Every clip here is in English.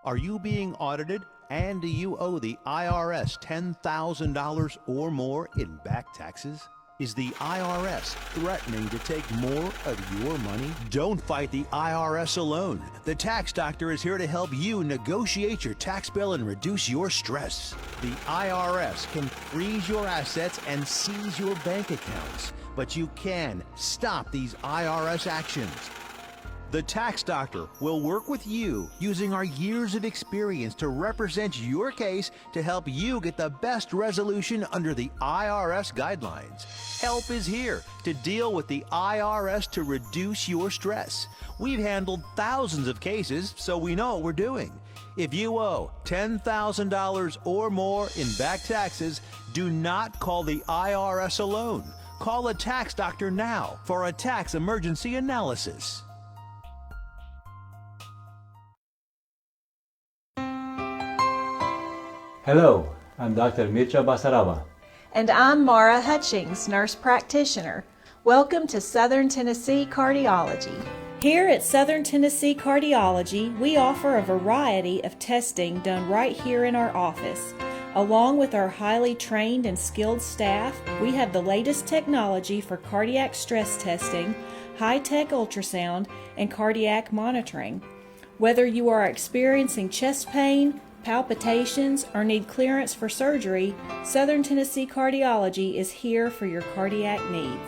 Are you being audited? And do you owe the IRS $10,000 or more in back taxes? Is the IRS threatening to take more of your money? Don't fight the IRS alone. The Tax Doctor is here to help you negotiate your tax bill and reduce your stress. The IRS can freeze your assets and seize your bank accounts, but you can stop these IRS actions. The Tax Doctor will work with you using our years of experience to represent your case to help you get the best resolution under the IRS guidelines. Help is here to deal with the IRS to reduce your stress. We've handled thousands of cases, so we know what we're doing. If you owe $10,000 or more in back taxes, do not call the IRS alone. Call a Tax Doctor now for a tax emergency analysis. Hello, I'm Dr. Mitra Basaraba. And I'm Mara Hutchings, nurse practitioner. Welcome to Southern Tennessee Cardiology. Here at Southern Tennessee Cardiology, we offer a variety of testing done right here in our office. Along with our highly trained and skilled staff, we have the latest technology for cardiac stress testing, high-tech ultrasound, and cardiac monitoring. Whether you are experiencing chest pain, palpitations, or need clearance for surgery, Southern Tennessee Cardiology is here for your cardiac needs.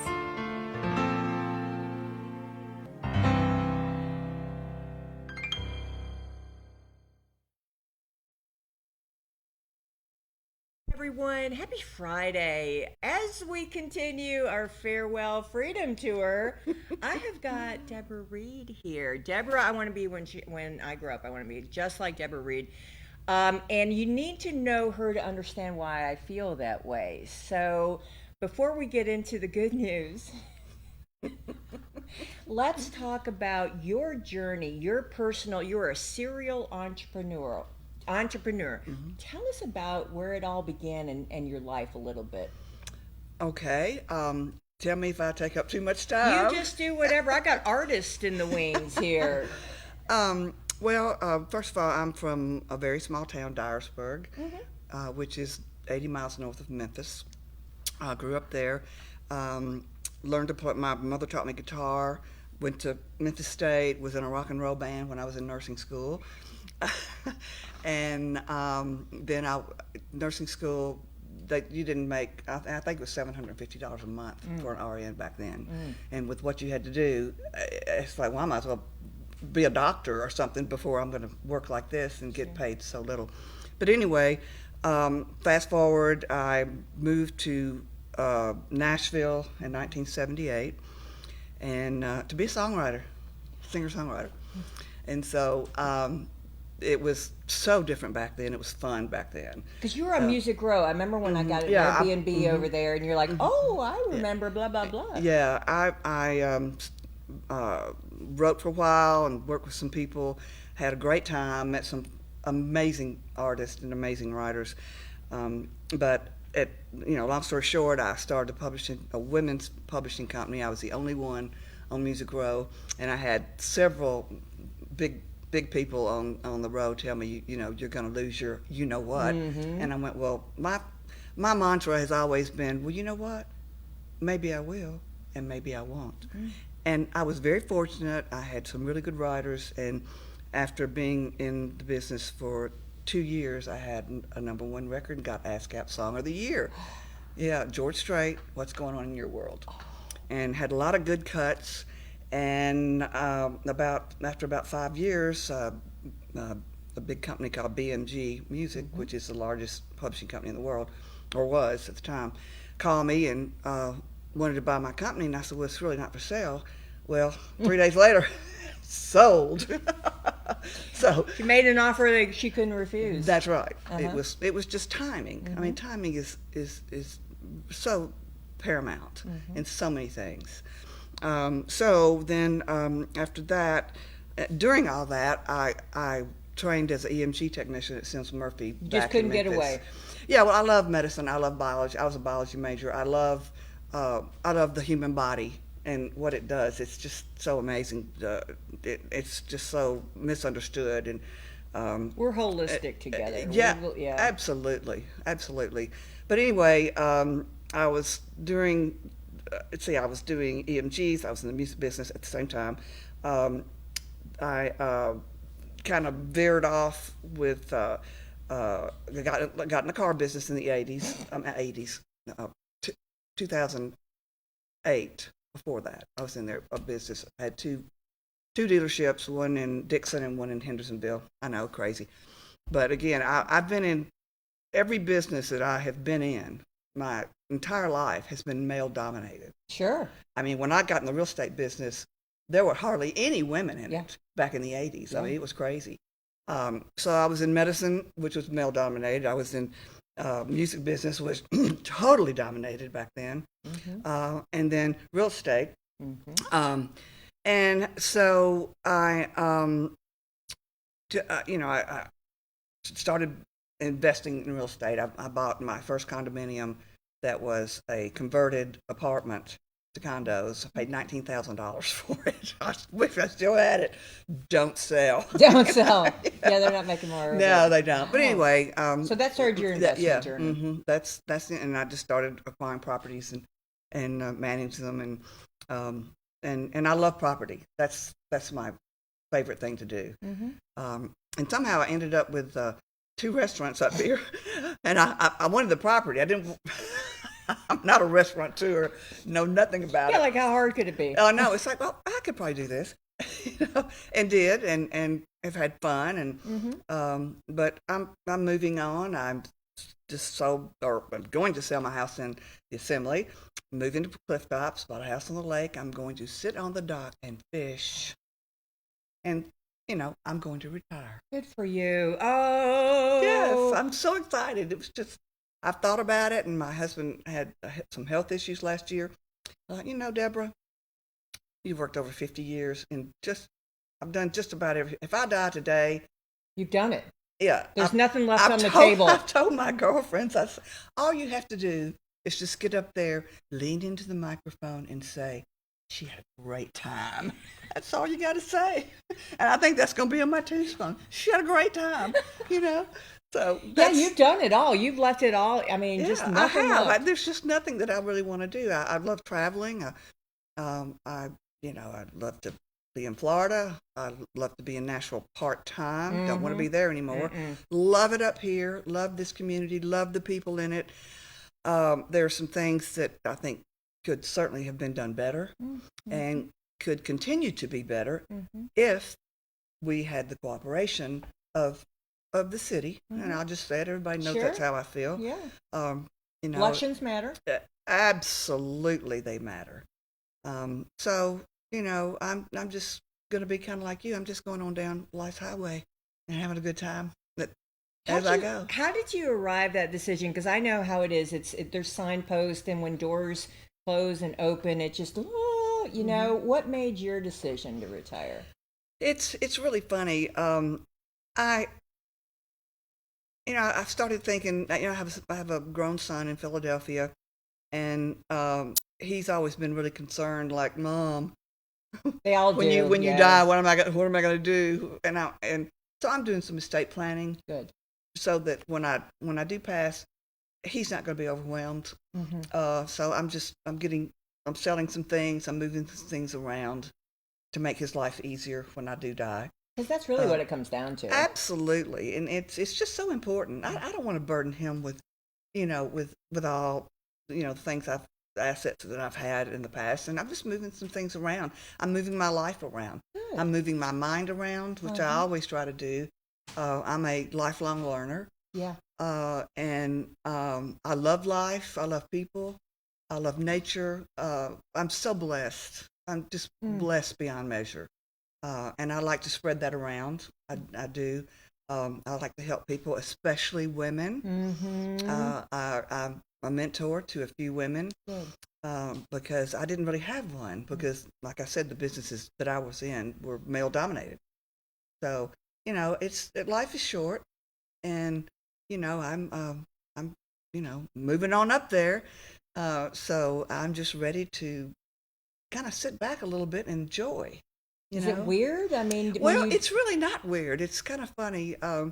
Everyone, happy Friday. As we continue our Farewell Freedom Tour, I have got Debra Reed here. Debra, I want to be when I grow up, I want to be just like Debra Reed. And you need to know her to understand why I feel that way. So before we get into the good news, let's talk about your journey, you're a serial entrepreneur. Mm-hmm. Tell us about where it all began and your life a little bit. Okay. Tell me if I take up too much time. You just do whatever. I got artists in the wings here. Well, first of all, I'm from a very small town, Dyersburg, which is 80 miles north of Memphis. I grew up there, learned to play. My mother taught me guitar, went to Memphis State, was in a rock and roll band when I was in nursing school. And then nursing school, you didn't make, I think it was $750 a month for an RN back then. And with what you had to do, it's like, well, I might as well be a doctor or something before I'm going to work like this and get paid so little. But anyway, fast forward, I moved to Nashville in 1978 and to be a singer-songwriter. And so it was so different back then. It was fun back then. Because you were on Music Row. I remember when I got an Airbnb over there, and you're like, oh, I remember blah, blah, blah. Yeah, I wrote for a while and worked with some people, had a great time, met some amazing artists and amazing writers. But long story short, I started a women's publishing company. I was the only one on Music Row, and I had several big people on the road tell me, you're going to lose your you-know-what. And I went, well, my mantra has always been, well, you know what? Maybe I will, and maybe I won't. And I was very fortunate. I had some really good writers, and after being in the business for 2 years, I had a #1 record and got ASCAP Song of the Year. Yeah, George Strait, What's Going On in Your World? And had a lot of good cuts. And after about 5 years, a big company called BMG Music, which is the largest publishing company in the world, or was at the time, called me and wanted to buy my company. And I said, well, it's really not for sale. Well, 3 days later, sold. So she made an offer that she couldn't refuse. That's right. It was just timing. I mean, timing is so paramount in so many things. So then after that, during all that, I trained as an EMG technician at Sims Murphy. Just couldn't get away. Yeah, well, I love medicine. I love biology. I was a biology major. I love the human body and what it does. It's just so amazing. It's just so misunderstood, and We're holistic together. Yeah, Yeah. absolutely, absolutely. But anyway, I was doing, let's see, I was doing EMGs. I was in the music business at the same time. I kind of veered off with, got in the car business in the 80s, 80s, uh, 2008. Before that, I was in there a business. I had two dealerships, one in Dixon and one in Hendersonville. I know, crazy. But again, I've been in every business that I have been in. My entire life has been male dominated. Sure. I mean, when I got in the real estate business, there were hardly any women in it back in the 80s. I mean, it was crazy. So I was in medicine, which was male dominated. I was in music business, was totally dominated back then. And then real estate. And so I started investing in real estate. I bought my first condominium that was a converted apartment to condos. I paid $19,000 for it. I wish I still had it. Don't sell. Don't sell. Yeah, they're not making more. No, they don't. But anyway, so that started your investment journey. That's it. And I just started acquiring properties and managing them, and I love property. That's my favorite thing to do. And somehow I ended up with 2 restaurants up here, and I wanted the property. I didn't. I'm not a restaurateur, know nothing about it. Like how hard could it be? Oh no, it's like, well, I could probably do this, and did, and have had fun, and but I'm moving on. I'm going to sell my house in the Assembly, moving to Cliff Tops, bought a house on the lake. I'm going to sit on the dock and fish, and I'm going to retire. Good for you. Oh yes, I'm so excited. It was just, I've thought about it, and my husband had some health issues last year. Deborah, you've worked over 50 years, and I've done just about everything. If I die today, you've done it. Yeah. There's nothing left on the table. I've told my girlfriends, all you have to do is just get up there, lean into the microphone, and say, she had a great time. That's all you got to say. And I think that's going to be on my tombstone. She had a great time, So you've done it all. You've left it all. I mean, just nothing I have. left. There's just nothing that I really want to do. I love traveling. I'd love to be in Florida. I'd love to be in Nashville part-time. Don't want to be there anymore. Love it up here. Love this community. Love the people in it. There are some things that I think could certainly have been done better and could continue to be better if we had the cooperation of the city. And I'll just say it, everybody knows that's how I feel. Yeah. Elections matter. Absolutely, they matter. So, I'm just going to be kind of like you. I'm just going on down life's highway and having a good time as I go. How did you arrive at that decision? Because I know how it is. There's signposts, and when doors close and open, it just, what made your decision to retire? It's really funny. I started thinking, I have a grown son in Philadelphia, and he's always been really concerned, like, Mom, they all when do. You die, what am I going to do? And so I'm doing some estate planning. Good. So that when I do pass, he's not going to be overwhelmed. So I'm selling some things. I'm moving some things around to make his life easier when I do die. Because that's really what it comes down to. Absolutely, and it's just so important. I don't want to burden him with all things assets that I've had in the past, and I'm just moving some things around. I'm moving my life around. Good. I'm moving my mind around, which I always try to do. I'm a lifelong learner. Yeah. And I love life. I love people. I love nature. I'm so blessed. I'm just blessed beyond measure. And I like to spread that around. I do. I like to help people, especially women. I'm a mentor to a few women because I didn't really have one because, like I said, the businesses that I was in were male dominated. So, life is short, and, I'm moving on up there. So I'm just ready to kind of sit back a little bit and enjoy. You Is know? it weird? I mean, Well, it's really not weird. It's kind of funny. A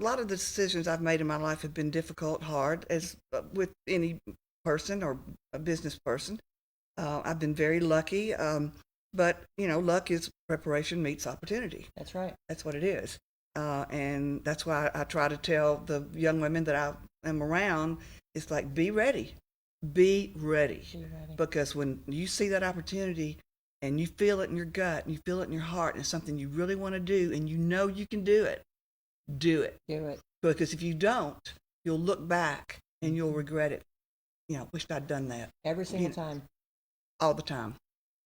lot of the decisions I've made in my life have been difficult, hard, as with any person or a business person. I've been very lucky, but luck is preparation meets opportunity. That's right. That's what it is, and that's why I try to tell the young women that I am around. It's like, be ready, be ready, because when you see that opportunity and you feel it in your gut and you feel it in your heart and it's something you really want to do and you know you can do it, do it. Do it. Because if you don't, you'll look back and you'll regret it. Wished I'd done that. Every single time. All the time.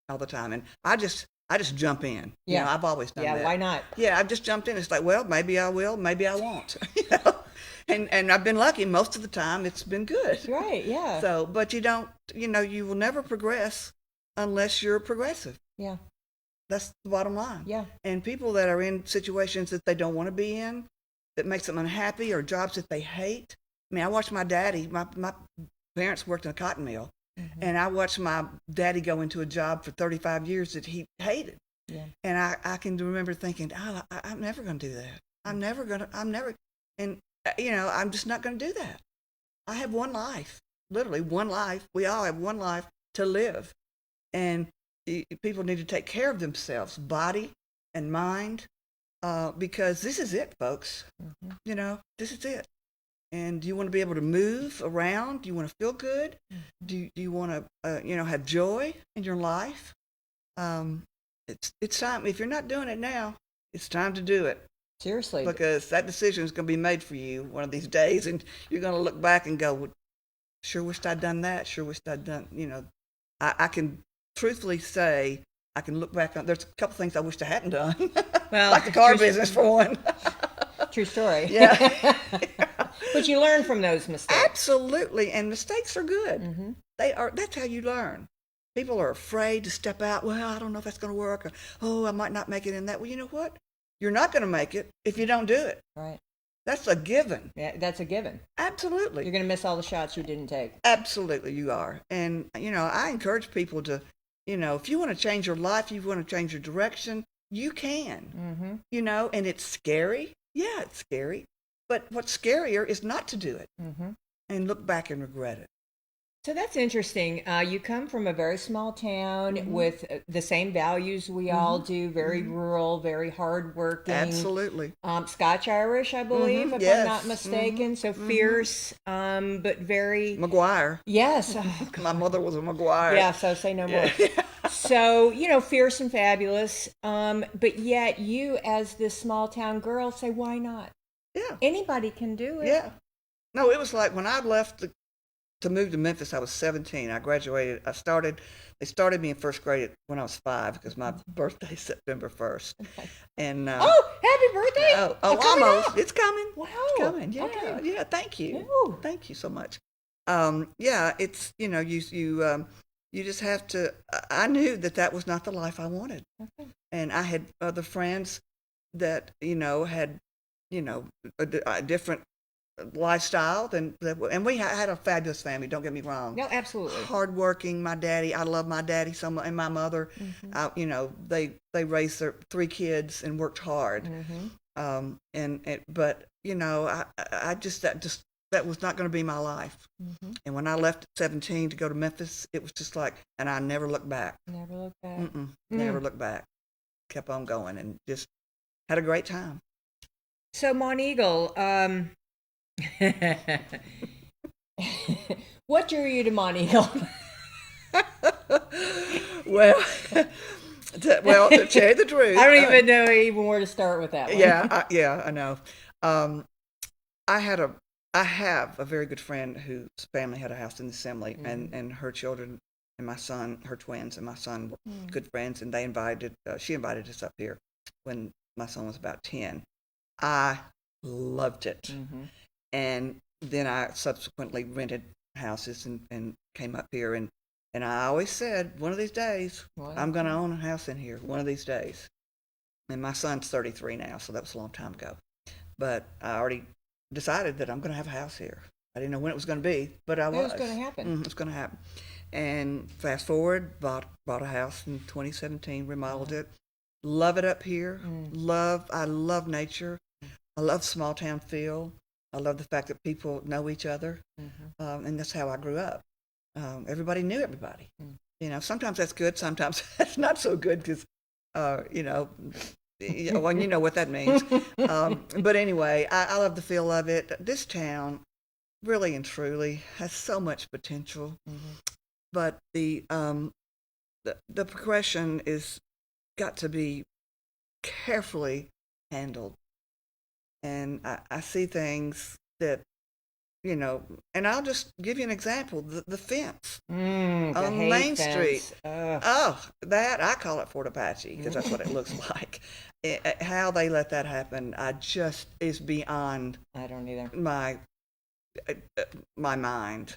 And I just jump in. Yeah. I've always done that. Yeah, why not? Yeah, I've just jumped in. It's like, well, maybe I will, maybe I won't. And I've been lucky. Most of the time it's been good. Right, yeah. So, but you don't, you will never progress unless you're progressive. Yeah. That's the bottom line. Yeah. And people that are in situations that they don't want to be in, that makes them unhappy, or jobs that they hate. I mean, I watched my daddy, my parents worked in a cotton mill, and I watched my daddy go into a job for 35 years that he hated. Yeah. And I can remember thinking, I'm never going to do that. I'm just not going to do that. I have one life, literally one life. We all have one life to live. And people need to take care of themselves, body and mind, because this is it, folks. This is it. And do you want to be able to move around? Do you want to feel good? Do you want to, have joy in your life? It's time. If you're not doing it now, it's time to do it. Seriously. Because that decision is going to be made for you one of these days, and you're going to look back and go, well, sure wished I'd done that. Sure wished I'd done, I can truthfully say, I can look back on, there's a couple things I wished I hadn't done. Well, like the car business, for one. True story. Yeah. But you learn from those mistakes. Absolutely. And mistakes are good. That's how you learn. People are afraid to step out. Well, I don't know if that's going to work. Or, oh, I might not make it in that. Well, you know what? You're not going to make it if you don't do it. Right. That's a given. Yeah, that's a given. Absolutely. You're going to miss all the shots you didn't take. Absolutely, you are. And, I encourage people to, if you want to change your life, you want to change your direction, you can. And it's scary. Yeah, it's scary. But what's scarier is not to do it and look back and regret it. So that's interesting. You come from a very small town with the same values we all do, very rural, very hardworking. Absolutely. Scotch-Irish, I believe, if I'm not mistaken. So fierce, but very... McGuire. Yes. My mother was a McGuire. Yeah, so say no more. So, fierce and fabulous. But yet you, as this small town girl, say, why not? Yeah. Anybody can do it. Yeah. No, it was like when I left to move to Memphis, I was 17. I graduated. They started me in first grade when I was 5 because my birthday is September 1st. Okay. And happy birthday! Oh, almost. Up. It's coming. Wow. It's coming. Yeah. Okay. Yeah. Thank you. Ooh. Thank you so much. Yeah. It's you just have to. I knew that was not the life I wanted. Okay. And I had other friends that had a different lifestyle and we had a fabulous family, don't get me wrong. No, absolutely. Hardworking. My daddy, I love my daddy so much, and my mother. They raised their 3 kids and worked hard. But I just that was not going to be my life. And when I left at 17 to go to Memphis, it was just like, and I never looked back. Never looked back. Never looked back. Kept on going and just had a great time. So, Monteagle, what drew you to Monteagle? Well, to tell you the truth, I don't even know where to start with that one. Yeah, I know. I have a very good friend whose family had a house in the Assembly, and her children and my son, her twins and my son were good friends, and she invited us up here when my son was about 10. I loved it. And then I subsequently rented houses and came up here. And I always said, one of these days, I'm going to own a house in here, one of these days. And my son's 33 now, so that was a long time ago. But I already decided that I'm going to have a house here. I didn't know when it was going to be, but I was. It was going to happen. It was going to happen. And fast forward, bought a house in 2017, remodeled it. Love it up here. I love nature. I love small town feel. I love the fact that people know each other, and that's how I grew up. Everybody knew everybody. Sometimes that's good, sometimes that's not so good because, well, you know what that means. But anyway, I love the feel of it. This town, really and truly, has so much potential, but the progression is got to be carefully handled. And I see things that, and I'll just give you an example. The fence on Main Street. That, I call it Fort Apache because that's what it looks like. How they let that happen, is beyond I don't either. my mind.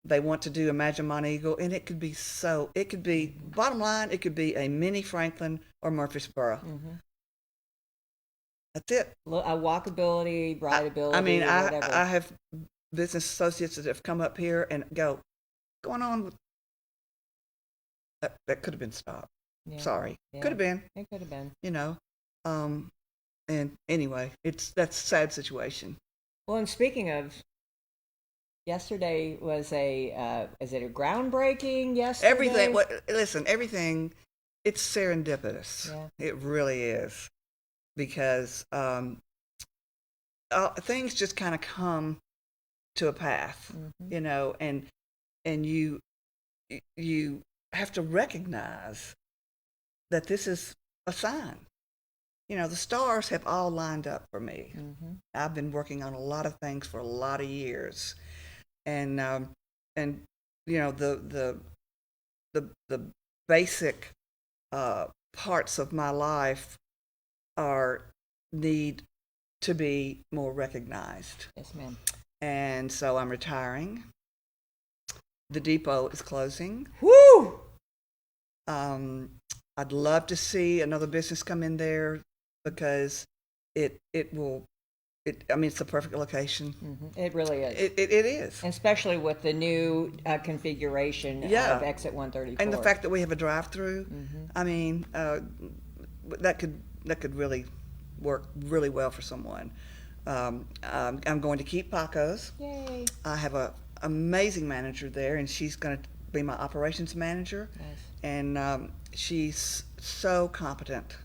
They want to do Imagine Montego, and it could be, bottom line, it could be a mini Franklin or Murfreesboro. That's it. A walkability, rideability, I mean, whatever. I have business associates that have come up here and go, what's going on with that could have been stopped. Yeah. Sorry. Yeah. Could have been. It could have been. And anyway, that's a sad situation. Well, and speaking of, yesterday was is it a groundbreaking yesterday? Everything, it's serendipitous. Yeah. It really is. Because things just kind of come to a path, and you have to recognize that this is a sign. The stars have all lined up for me. I've been working on a lot of things for a lot of years, and the basic parts of my life need to be more recognized. Yes, ma'am. And so I'm retiring. The depot is closing. Woo! I'd love to see another business come in there because it's a perfect location. It really is. It is. And especially with the new configuration of exit 134. And the fact that we have a drive-through, I mean, that could really work really well for someone. I'm going to keep Paco's. Yay. I have an amazing manager there, and she's going to be my operations manager. Nice. And she's so competent,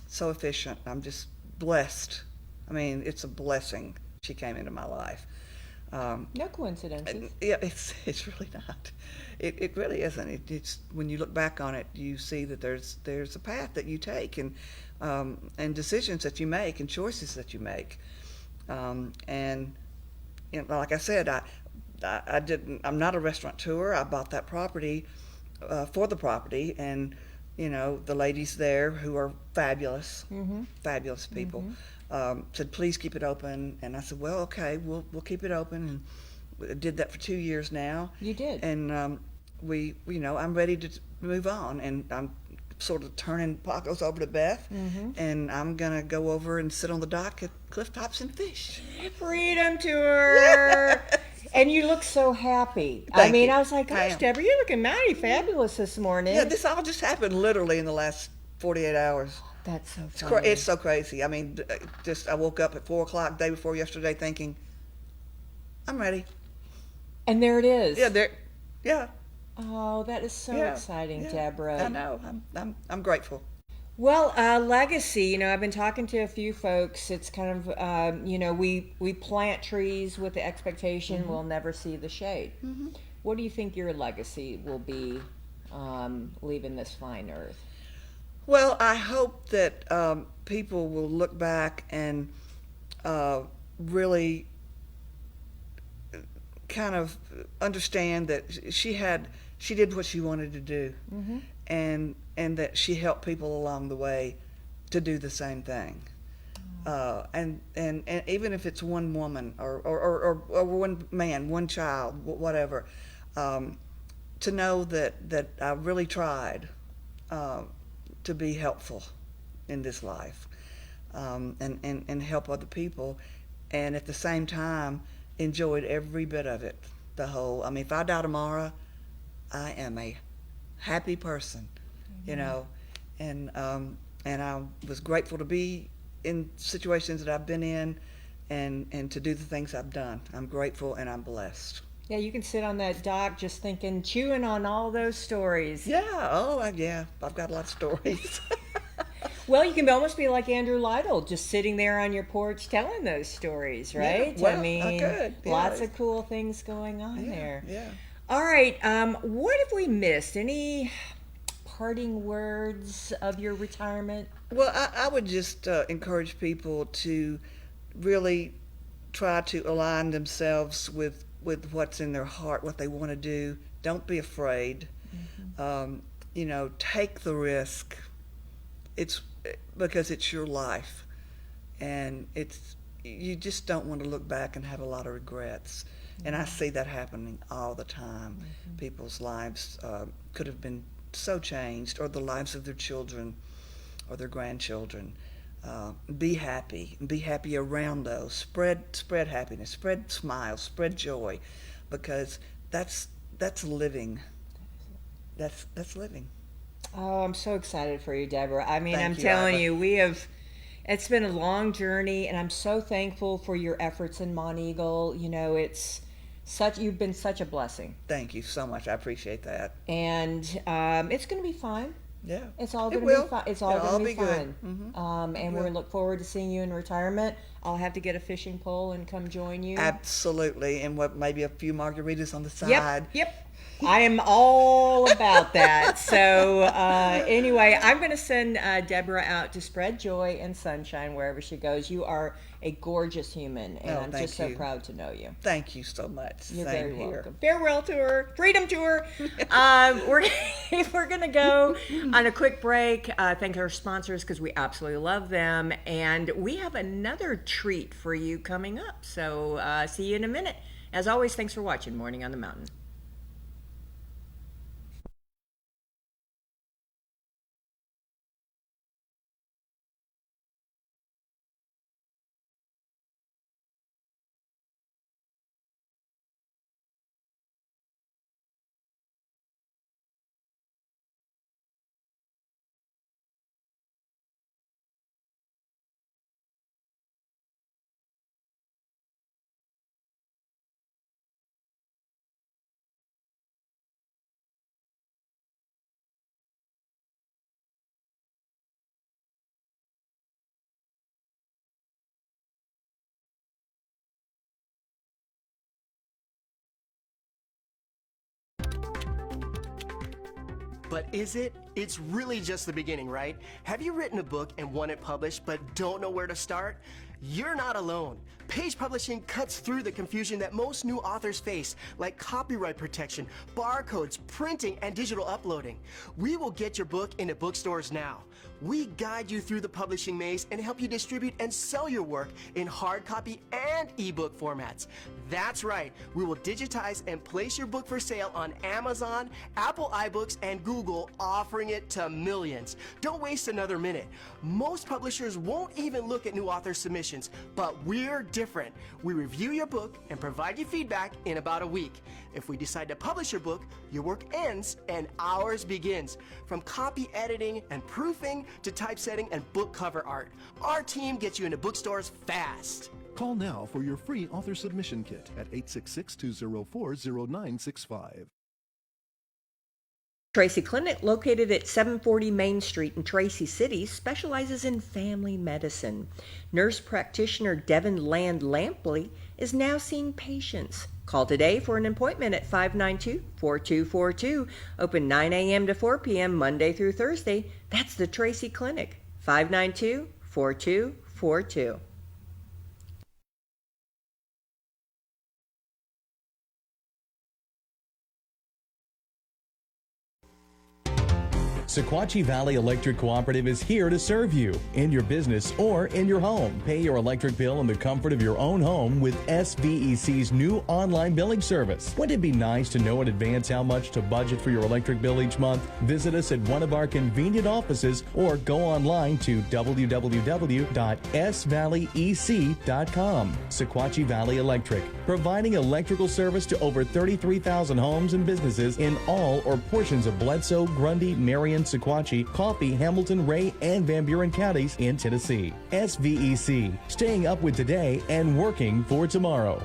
so efficient. I'm just blessed. I mean, it's a blessing she came into my life. No coincidences. Yeah, it's really not. It really isn't. It's when you look back on it, you see that there's a path that you take and decisions that you make and choices that you make. And like I said, I'm not a restaurateur. I bought that property for the property, and the ladies there who are fabulous, fabulous people. Said, please keep it open. And I said, well, okay, we'll keep it open. And I did that for 2 years now. You did. And I'm ready to move on. And I'm sort of turning Paco's over to Beth. And I'm going to go over and sit on the dock at Cliff Tops and fish. Freedom tour. And you look so happy. Thank you. I was like, gosh, Deborah, you're looking mighty fabulous this morning. Yeah, this all just happened literally in the last 48 hours. That's so funny. It's so crazy. I mean, I woke up at 4 o'clock day before yesterday thinking, I'm ready. And there it is. Yeah. Oh, that is so exciting, yeah. Deborah. I know. I'm grateful. Well, legacy, I've been talking to a few folks. It's kind of, we plant trees with the expectation we'll never see the shade. What do you think your legacy will be leaving this fine earth? Well, I hope that people will look back and really kind of understand that she did what she wanted to do, and that she helped people along the way to do the same thing. And even if it's one woman or one man, one child, whatever, to know that I really tried to be helpful in this life, and help other people, and at the same time enjoyed every bit of it. If I die tomorrow, I am a happy person, you know, and I was grateful to be in situations that I've been in, and to do the things I've done. I'm grateful and I'm blessed. Yeah, you can sit on that dock just thinking, chewing on all those stories. Yeah. Yeah. I've got a lot of stories. Well, you can almost be like Andrew Lytle, just sitting there on your porch telling those stories, right? well, I I mean, could, yeah. lots of cool things going on Yeah, there. yeah. All right, what have we missed? Any parting words of your retirement? Well, I would just encourage people to really try to align themselves with what's in their heart, what they want to do. Don't be afraid. You know, take the risk. It's because it's your life, and you just don't want to look back and have a lot of regrets. And I see that happening all the time. People's lives could have been so changed, or the lives of their children or their grandchildren. Be happy, and be happy around those. Spread happiness, spread smiles, spread joy, because that's living. That's living. Oh, I'm so excited for you, Deborah. I mean, Thank I'm you, telling Ira. you, it's been a long journey, and I'm so thankful for your efforts in Monteagle. You know, you've been such a blessing. Thank you so much. I appreciate that. And it's going to be fine. Yeah. It's all It going to will. be fine. It's all It'll going all to be be good. fine. Mhm. And we look forward to seeing you in retirement. I'll have to get a fishing pole and come join you. Absolutely. And maybe a few margaritas on the side. Yep. I am all about that. So anyway, I'm going to send Deborah out to spread joy and sunshine wherever she goes. You are a gorgeous human, and Oh, I'm thank just so you. proud to know you. Thank you so much. You're Same very here. welcome. Farewell tour, freedom tour. We're gonna go on a quick break. Thank our sponsors because we absolutely love them, and we have another treat for you coming up. So see you in a minute. As always, thanks for watching Morning on the Mountain. But is it? It's really just the beginning, right? Have you written a book and want it published but don't know where to start? You're not alone. Page publishing cuts through the confusion that most new authors face, like copyright protection, barcodes, printing, and digital uploading. We will get your book into bookstores now. We guide you through the publishing maze and help you distribute and sell your work in hard copy and ebook formats. That's right, we will digitize and place your book for sale on Amazon, Apple iBooks, and Google, offering it to millions. Don't waste another minute. Most publishers won't even look at new author submissions, but we're different. We review your book and provide you feedback in about a week. If we decide to publish your book, your work ends and ours begins. From copy editing and proofing to typesetting and book cover art, our team gets you into bookstores fast. Call now for your free author submission kit at 866-204-0965. Tracy Clinic, located at 740 Main Street in Tracy City, specializes in family medicine. Nurse practitioner Devin Land Lampley is now seeing patients. Call today for an appointment at 592-4242. Open 9 a.m. to 4 p.m. Monday through Thursday. That's the Tracy Clinic. 592-4242. Sequatchie Valley Electric Cooperative is here to serve you in your business or in your home. Pay your electric bill in the comfort of your own home with SVEC's new online billing service. Wouldn't it be nice to know in advance how much to budget for your electric bill each month? Visit us at one of our convenient offices or go online to www.svalleyec.com. Sequatchie Valley Electric, providing electrical service to over 33,000 homes and businesses in all or portions of Bledsoe, Grundy, Marion, Sequatchie, Coffee, Hamilton, Ray, and Van Buren counties in Tennessee. SVEC, staying up with today and working for tomorrow.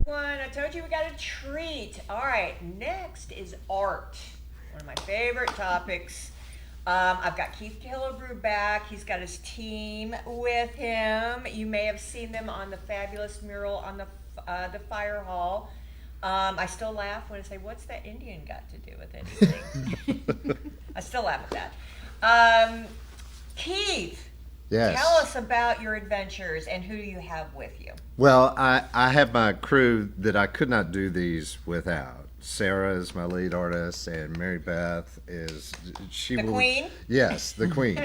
I told you we got a treat. All right, next is art, one of my favorite topics. I've got Keith Killebrew back. He's got his team with him. You may have seen them on the fabulous mural on the fire hall. I still laugh when I say, "What's that Indian got to do with anything?" I still laugh at that. Keith, Yes. tell us about your adventures and who you have with you. Well, I have my crew that I could not do these without. Sarah is my lead artist, and Mary Beth is The queen? Yes, the queen.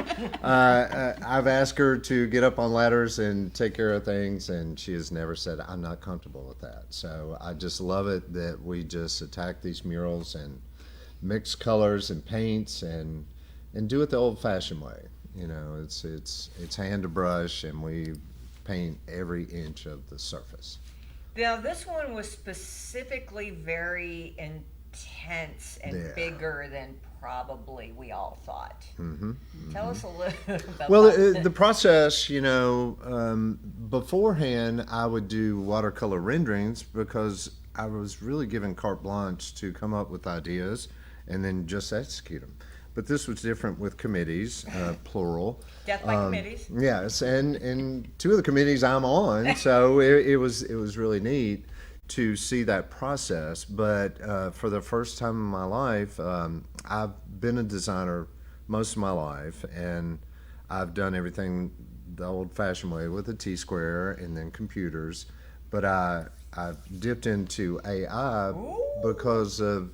I've asked her to get up on ladders and take care of things, and she has never said I'm not comfortable with that. So I just love it that we just attack these murals and mix colors and paints and do it the old-fashioned way. You know, it's hand to brush, and we paint every inch of the surface. Now, this one was specifically very intense and Yeah. bigger than probably we all thought. Mm-hmm. Tell us a little about Well, that. the process, you know, beforehand, I would do watercolor renderings because I was really given carte blanche to come up with ideas and then just execute them. But this was different with committees, plural. Death by committees. Yes, and two of the committees I'm on, so it was really neat to see that process. But for the first time in my life, I've been a designer most of my life, and I've done everything the old-fashioned way with a T-square and then computers. But I've dipped into AI because of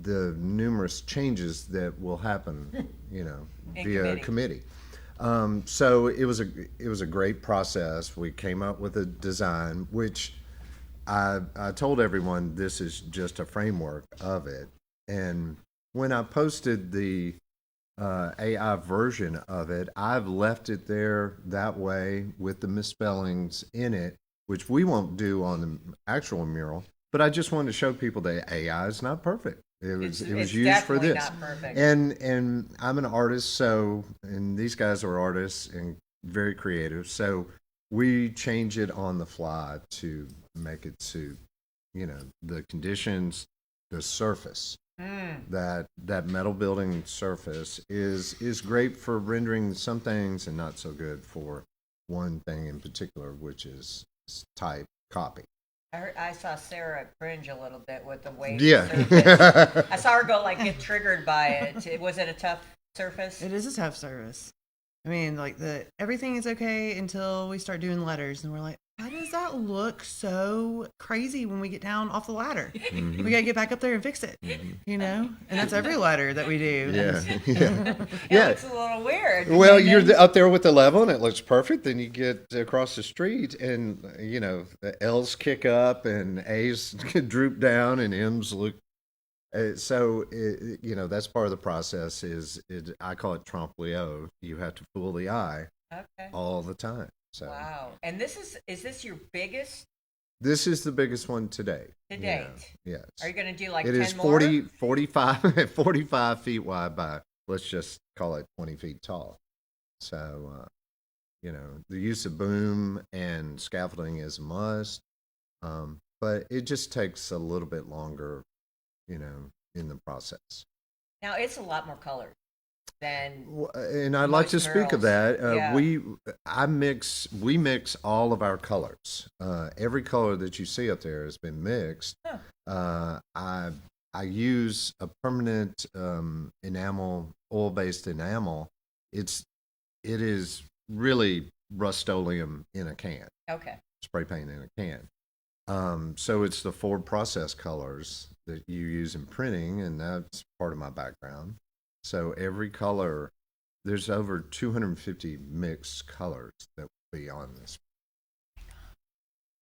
the numerous changes that will happen, you know, via committee. So it was a great process. We came up with a design, which I told everyone this is just a framework of it. And when I posted the AI version of it, I've left it there that way with the misspellings in it, which we won't do on the actual mural. But I just wanted to show people that AI is not perfect. It was used for this. Not perfect. And I'm an artist, so, and these guys are artists and very creative, so we change it on the fly to make it suit, you know, the conditions, the surface. That metal building surface is great for rendering some things and not so good for one thing in particular, which is type copy. I saw Sarah cringe a little bit with the way. Yeah. I saw her go get triggered by it. Was it a tough surface? It is a tough service. I mean, everything is okay until we start doing letters, and we're like, how does that look so crazy when we get down off the ladder? Mm-hmm. We got to get back up there and fix it, you know? And that's every ladder that we do. Yeah. It's a little weird. Well, And you're then- up there with the level, and it looks perfect. Then you get across the street, and you know the L's kick up, and A's droop down, and M's look. You know that's part of the process. I call it trompe-l'oeil. You have to fool the eye all the time. So Wow. And is this your biggest this is the biggest one today. to date? Yes. Are you going to do like It 10 is more? 45 feet wide by, let's just call it 20 feet tall. So, you know, the use of boom and scaffolding is a must, but it just takes a little bit longer, you know, in the process. Now, it's a lot more colors than And I'd like to most speak of murals. that. Yeah. We mix all of our colors. Every color that you see up there has been mixed. I use a permanent enamel, oil-based enamel. It is really Rust-Oleum in a can. Okay. Spray paint in a can. So it's the forward process colors that you use in printing, and that's part of my background. So every color, there's over 250 mixed colors that will be on this.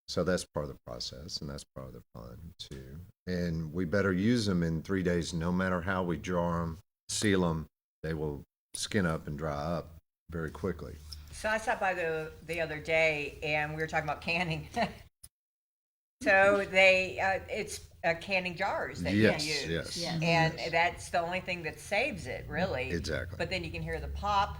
So that's part of the process, and that's part of the fun too. And we better use them in 3 days, no matter how we draw them, seal them, they will skin up and dry up very quickly. So I stopped by the other day, and we were talking about canning. So it's canning jars that Yes, you use. yes. And that's the only thing that saves it, really. Exactly. But then you can hear the pop.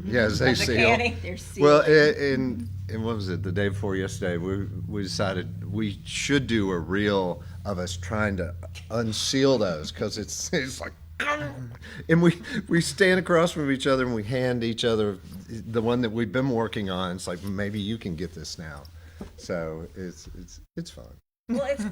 Yes, they of the seal. canning. Well, and what was it? The day before yesterday, we decided we should do a reel of us trying to unseal those because it's like, and we stand across from each other and we hand each other the one that we've been working on. It's like maybe you can get this now, so it's fun. Well, it's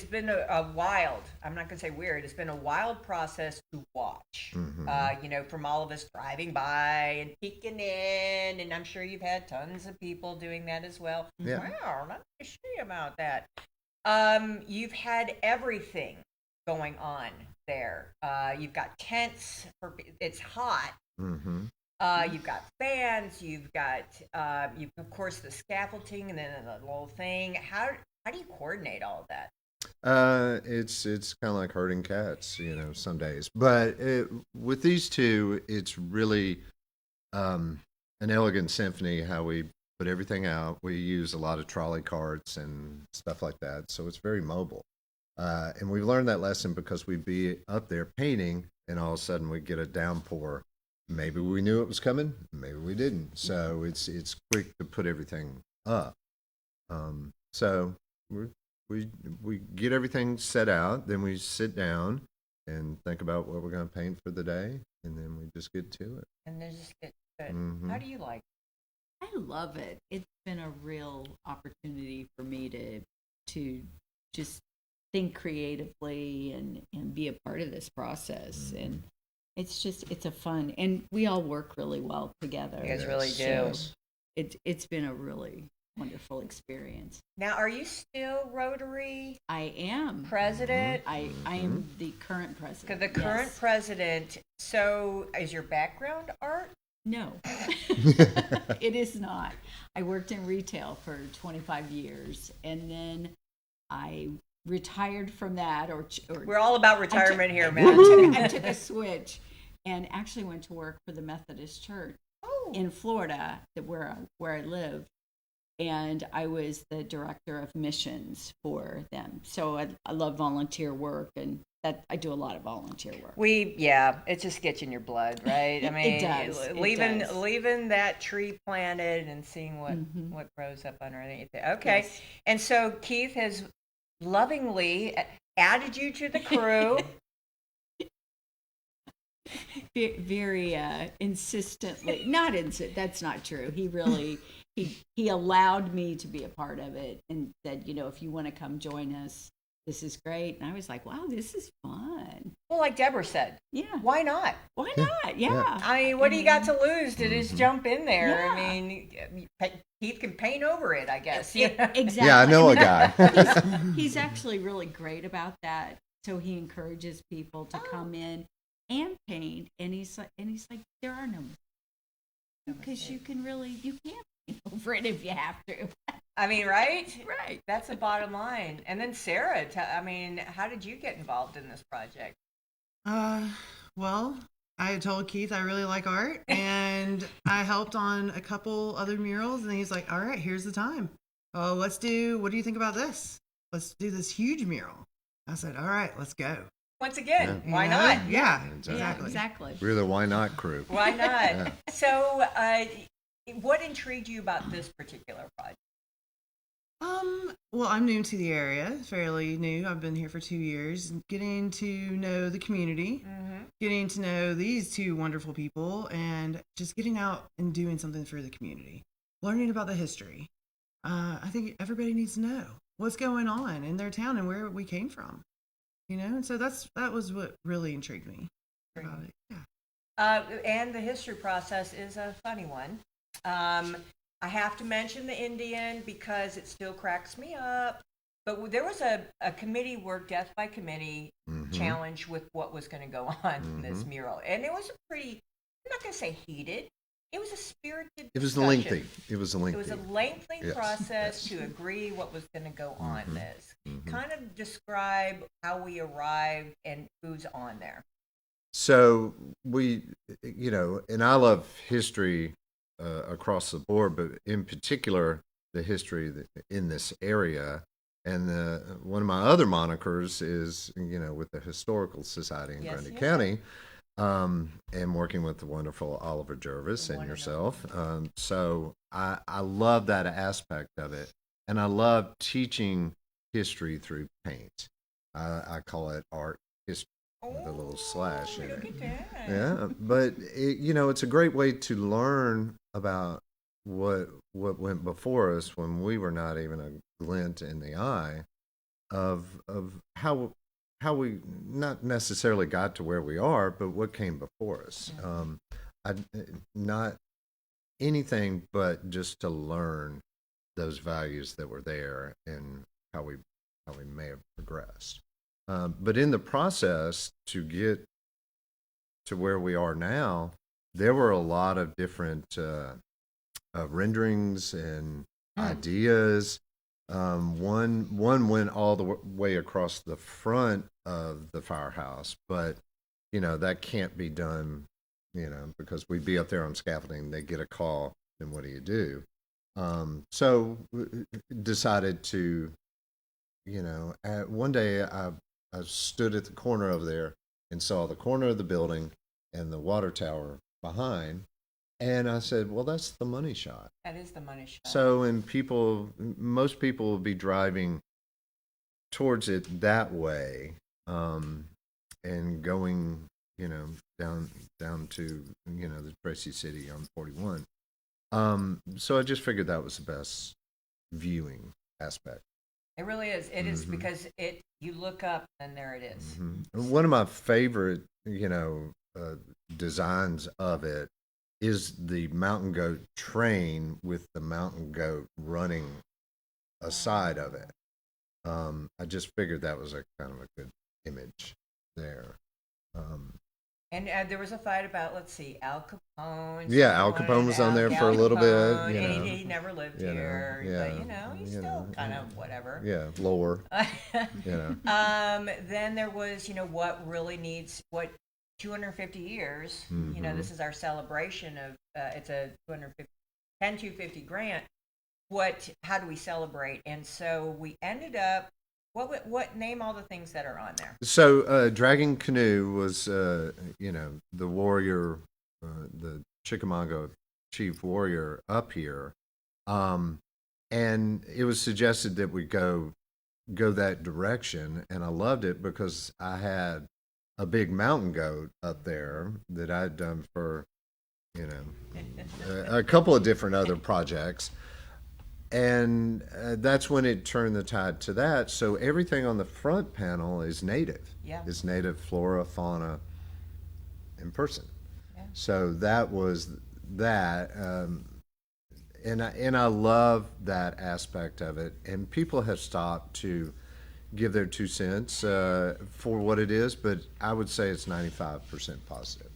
been a wild, I'm not going to say weird, it's been a wild process to watch. You know, from all of us driving by and peeking in, and I'm sure you've had tons of people doing that as well. Yeah. Wow, let me see about that. You've had everything going on there. You've got tents, it's hot. You've got fans, you've got, of course, the scaffolding and then the whole thing. How do you coordinate all of that? It's kind of like herding cats, you know, some days. But with these two, it's really an elegant symphony how we put everything out. We use a lot of trolley carts and stuff like that, so it's very mobile. And we've learned that lesson because we'd be up there painting, and all of a sudden we get a downpour. Maybe we knew it was coming, maybe we didn't. So it's quick to put everything up. So we get everything set out, then we sit down and think about what we're going to paint for the day, and then we just get to it. And then just get good. Mhm. How do you like it? I love it. It's been a real opportunity for me to just think creatively and be a part of this process. And it's a fun, and we all work really well together. You guys really do. So it's been a really wonderful experience. Now, are you still Rotary I am. president? I am the current president. The current yes. president. So, is your background art? No, it is not. I worked in retail for 25 years, and then I retired from that. Or We're all about retirement here, man. I took a switch and actually went to work for the Methodist Church in Florida, where I live. And I was the director of missions for them. So I love volunteer work, and that I do a lot of volunteer work. It just gets in your blood, right? I mean, It does. leaving that tree planted and seeing what grows up underneath it. Okay. Yes. And so Keith has lovingly added you to the crew. Very insistently, that's not true. He really, he allowed me to be a part of it and said, if you want to come join us, this is great. And I was like, wow, this is fun. Well, like Deborah said, Yeah. why not? Why not? Yeah. I mean, what do you got to lose to just jump in there? Yeah. I mean, Keith can paint over it, I guess. Exactly. Yeah, I know a guy. He's actually really great about that. So he encourages people to come in and paint. And he's like, there are no because you can't paint over it if you have to. I mean, right? Right. That's the bottom line. And then Sarah, I mean, how did you get involved in this project? Well, I had told Keith I really like art, and I helped on a couple other murals, and he's like, all right, here's the time. Oh, what do you think about this? Let's do this huge mural. I said, all right, let's go. Once again, You why know? not? Yeah, Yeah, exactly. We're the why not crew. Why not? Yeah. So, what intrigued you about this particular project? Well, I'm new to the area, fairly new. I've been here for 2 years, getting to know the community, getting to know these two wonderful people, and just getting out and doing something for the community, learning about the history. I think everybody needs to know what's going on in their town and where we came from, and so that was what really intrigued me about it. Yeah. And the history process is a funny one. I have to mention the Indian because it still cracks me up. But there was a committee work, death by committee challenge with what was going to go on in this mural. And it was I'm not going to say heated. It was a spirited It was discussion. lengthy. It was a lengthy Yes. process to agree what was going to go on this. Kind of describe how we arrived and who's on there. So we, and I love history across the board, but in particular, the history in this area. And one of my other monikers is, with the Historical Society in Grundy County, and working with the wonderful Oliver Jervis and yourself. So I love that aspect of it. And I love teaching history through paint. I call it art history. With a little slash in it. Yeah, but it's a great way to learn about what went before us when we were not even a glint in the eye of how we not necessarily got to where we are, but what came before us. Not anything but just to learn those values that were there and how we may have progressed. But in the process to get to where we are now, there were a lot of different renderings and ideas. One went all the way across the front of the firehouse, but that can't be done, because we'd be up there on scaffolding. They get a call, and what do you do? So decided to, one day I stood at the corner over there and saw the corner of the building and the water tower behind. And I said, well, that's the money shot. That is the money shot. So, most people will be driving towards it that way, and going, down to, the Tracy City on 41. So I just figured that was the best viewing aspect. It really is. It is because you look up and there it is. One of my favorite, designs of it is the mountain goat train with the mountain goat running aside of it. I just figured that was a kind of a good image there. And there was a fight about, let's see, Al Capone. Yeah, Al Capone was on there for a little bit. And he never lived here. But, he's still kind of whatever. Yeah, lower. Then there was, what really needs, 250 years. This is our celebration of, it's a 250 grant. How do we celebrate? And so we ended up, what name all the things that are on there? So Dragon Canoe was, the warrior, the Chickamauga chief warrior up here. And it was suggested that we go that direction. And I loved it because I had a big mountain goat up there that I'd done for, a couple of different other projects. And that's when it turned the tide to that. So everything on the front panel is native. Yeah. It's native flora, fauna, and person. Yeah. So that was that. And I love that aspect of it. And people have stopped to give their 2 cents for what it is, but I would say it's 95% positive.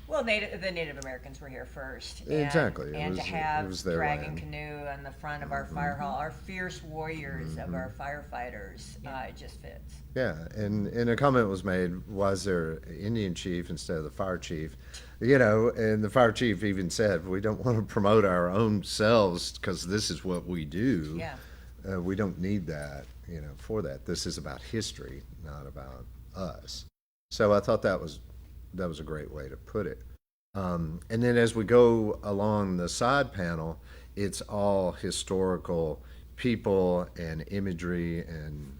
Well, the Native Americans were here first. Exactly. And to it have was their Dragon land. Canoe on the front of our fire hall, our fierce warriors of our firefighters, it just fits. Yeah, and a comment was made, was there an Indian chief instead of the fire chief? You know, and the fire chief even said, we don't want to promote our own selves because this is what we do. Yeah. We don't need that, you know, for that. This is about history, not about us. So I thought that was a great way to put it. And then as we go along the side panel, it's all historical people and imagery and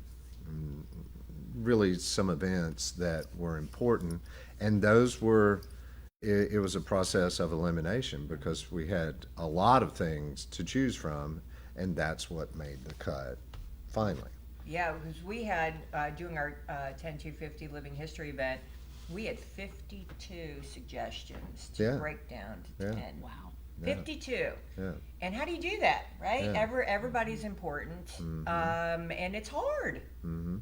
really some events that were important. And those were, it was a process of elimination because we had a lot of things to choose from, and that's what made the cut finally. Yeah, because we had, doing our 10250 Living History event, we had 52 suggestions to break down to 10. Wow. 52. Yeah. And how do you do that, right? Yeah. Everybody's important, and it's hard. Mm-hmm.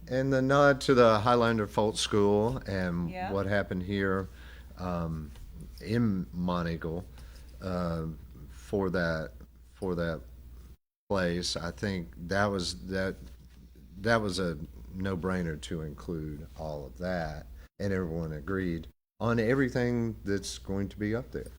And the nod to the Highlander Folk School and Yeah. what happened here in Monteagle for that place, I think that was a no-brainer to include all of that, and everyone agreed on everything that's going to be up there.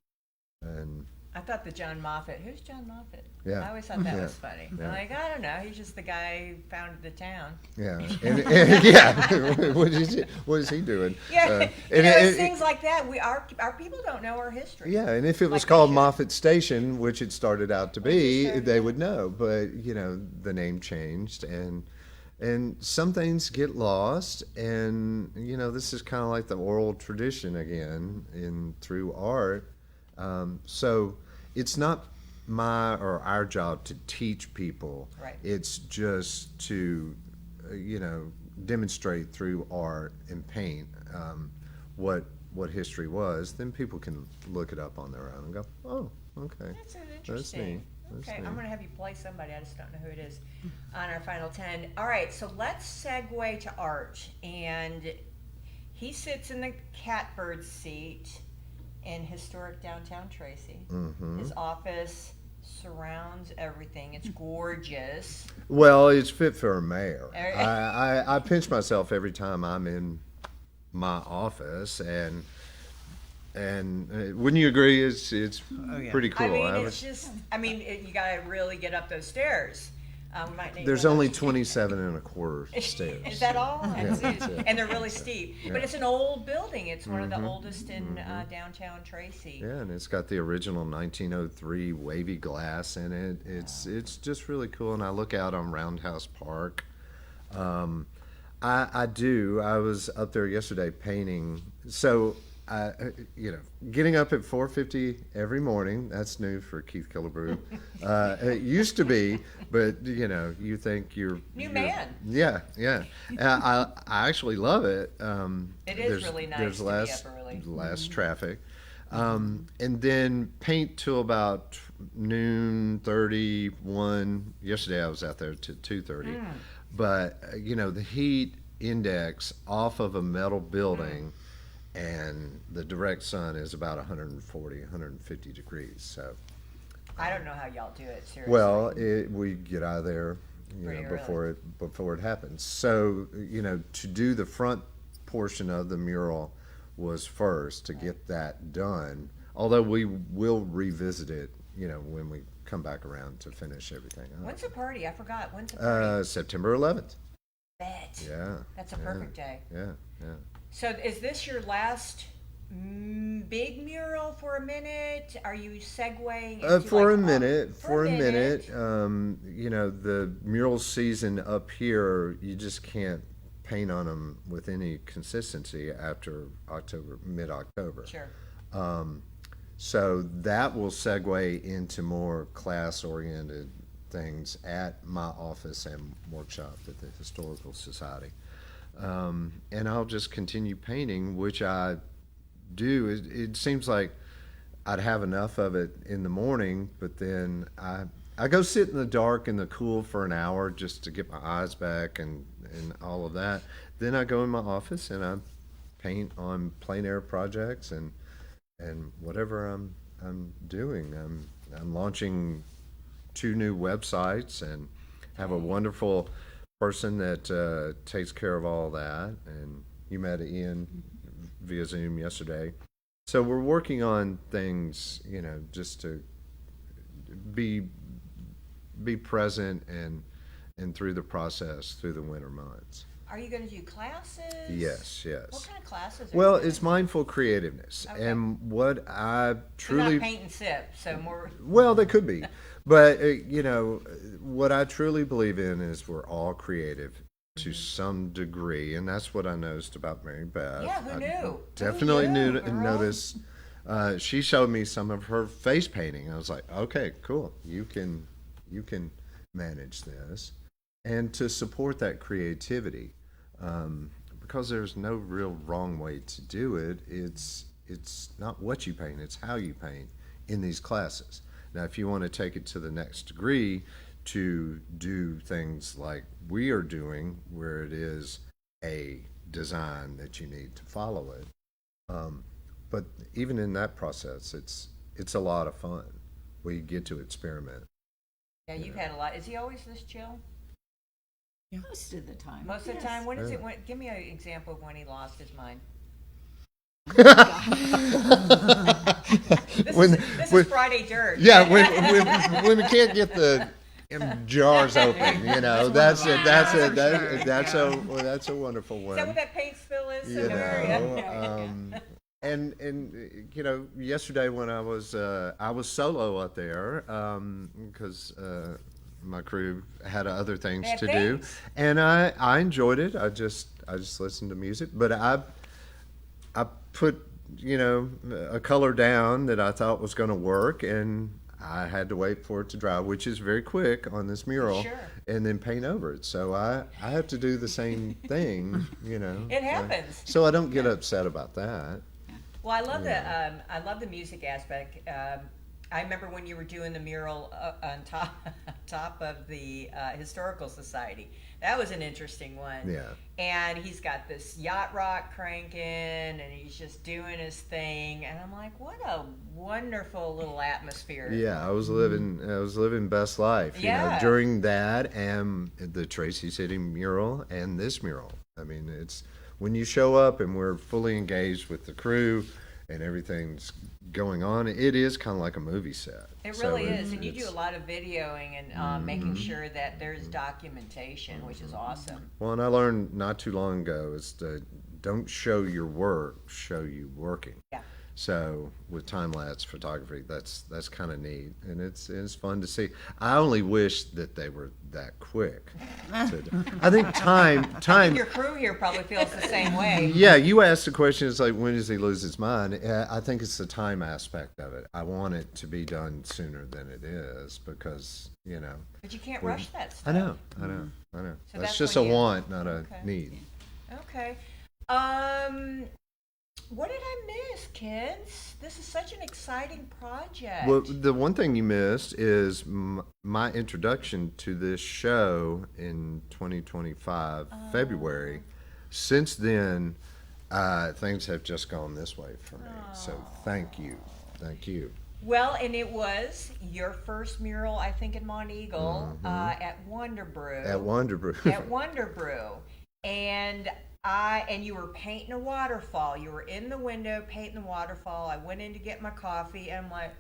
And I thought the John Moffat, who's John Moffat? Yeah. I always thought that Yeah. was funny. Yeah. I'm like, I don't know, he's just the guy who founded the town. yeah, and yeah, what is he doing? Yeah, it's things like that. Our people don't know our history. Yeah, and if it was Like called they should. Moffat Station, which it started out to be, they would know. But you know, the name changed, and some things get lost. And you know, this is kind of like the oral tradition again through art. So it's not my or our job to teach people. Right. It's just to demonstrate through art and paint what history was. Then people can look it up on their own and go, oh, okay, That's neat. interesting. That's Okay, neat. I'm going to have you play somebody. I just don't know who it is on our final 10. All right, so let's segue to art. And he sits in the catbird seat in historic downtown Tracy. Mm-hmm. His office surrounds everything. It's gorgeous. Well, it's fit for a mayor. Er- I pinch myself every time I'm in my office, and wouldn't you agree? It's pretty cool. I mean, you got to really get up those stairs. We might need There's one of only those- 27 and a quarter stairs. Is that all? Yeah, that's it. And they're really steep. Yeah. But it's an old building. It's one of the Mhm. oldest in downtown Tracy. Yeah, and it's got the original 1903 wavy glass in it. It's just really cool. And I look out on Roundhouse Park. I do. I was up there yesterday painting. So, getting up at 4:50 every morning, that's new for Keith Killebrew. It used to be, but you think you're man. Yeah. I actually love it. It is really nice There's to be less up early. less traffic. And then paint till about noon 31. Yesterday I was out there to 2:30. But the heat index off of a metal building and the direct sun is about 140, 150 degrees. So I don't know how y'all do it, seriously. well, we get out of there, Pretty before it happens. So, to do the front portion of the mural was first to get that done. Although we will revisit it, when we come back around to finish everything up. When's the party? I forgot. When's the party? September 11th. Bet. Yeah. That's a perfect day. Yeah. So is this your last big mural for a minute? Are you segueing into For a like, minute, for a minute. The mural season up here, you just can't paint on them with any consistency after mid-October. Sure. So that will segue into more class-oriented things at my office and workshop at the Historical Society. And I'll just continue painting, which I do. It seems like I'd have enough of it in the morning, but then I go sit in the dark in the cool for an hour just to get my eyes back and all of that. Then I go in my office and I paint on plein air projects and whatever I'm doing. I'm launching 2 new websites and have a wonderful person that takes care of all that. And you met Ian via Zoom yesterday. So we're working on things, you know, just to be present and through the process through the winter months. Are you going to do classes? Yes. What kind of classes? Well, it's mindful creativeness, Okay. and what I You're truly not paint and sip, so more. well, they could be, but you know, what I truly believe in is we're all creative to some degree, and that's what I noticed about Mary Beth. Yeah, who knew? Definitely Who knew, knew girl? noticed. She showed me some of her face painting. I was like, okay, cool. You can manage this, and to support that creativity, because there's no real wrong way to do it. It's not what you paint; it's how you paint in these classes. Now, if you want to take it to the next degree, to do things like we are doing, where it is a design that you need to follow it. But even in that process, it's a lot of fun. We get to experiment. Yeah, you've had a lot. Is he always this chill? Most of the time. Most of the Yes. time? When is Yeah. it? Give me an example of when he lost his mind. This is Friday dirt. Yeah, when we can't get the jars open, you know, that's a wonderful one. Is that what that paint spill is? You know, and you know, yesterday when I was solo up there because my crew had other things They had to do, things. and I enjoyed it. I just listened to music, but I put, you know, a color down that I thought was going to work, and I had to wait for it to dry, which is very quick on this mural, Sure. and then paint over it. So I have to do the same thing, you know. It happens. So I don't get upset about that. Well, I love the music aspect. I remember when you were doing the mural on top of the Historical Society. That was an interesting one. Yeah. And he's got this yacht rock cranking, and he's just doing his thing. And I'm like, what a wonderful little atmosphere. Yeah, I was living best life, you know, during that and the Tracy City mural and this mural. I mean, it's when you show up and we're fully engaged with the crew and everything's going on, it is kind of like a movie set. It really is, and you do a lot of videoing and making sure that there's documentation, which is awesome. Well, and I learned not too long ago is to don't show your work, show you working. Yeah. So with time-lapse photography, that's kind of neat, and it's fun to see. I only wish that they were that quick. I think time. Your crew here probably feels the same way. Yeah, you asked the question. It's like, when does he lose his mind? I think it's the time aspect of it. I want it to be done sooner than it is because, you know. But you can't rush that stuff. I know. So that's just a when you- want, not a need. Okay. What did I miss, kids? This is such an exciting project. Well, the one thing you missed is my introduction to this show in 2025, February. Since then, things have just gone this way for me. So thank you. Thank you. Well, and it was your first mural, I think, in Mont Eagle at Wonder Brew. At Wonder Brew. At Wonder Brew. And you were painting a waterfall. You were in the window painting the waterfall. I went in to get my coffee, and I'm like,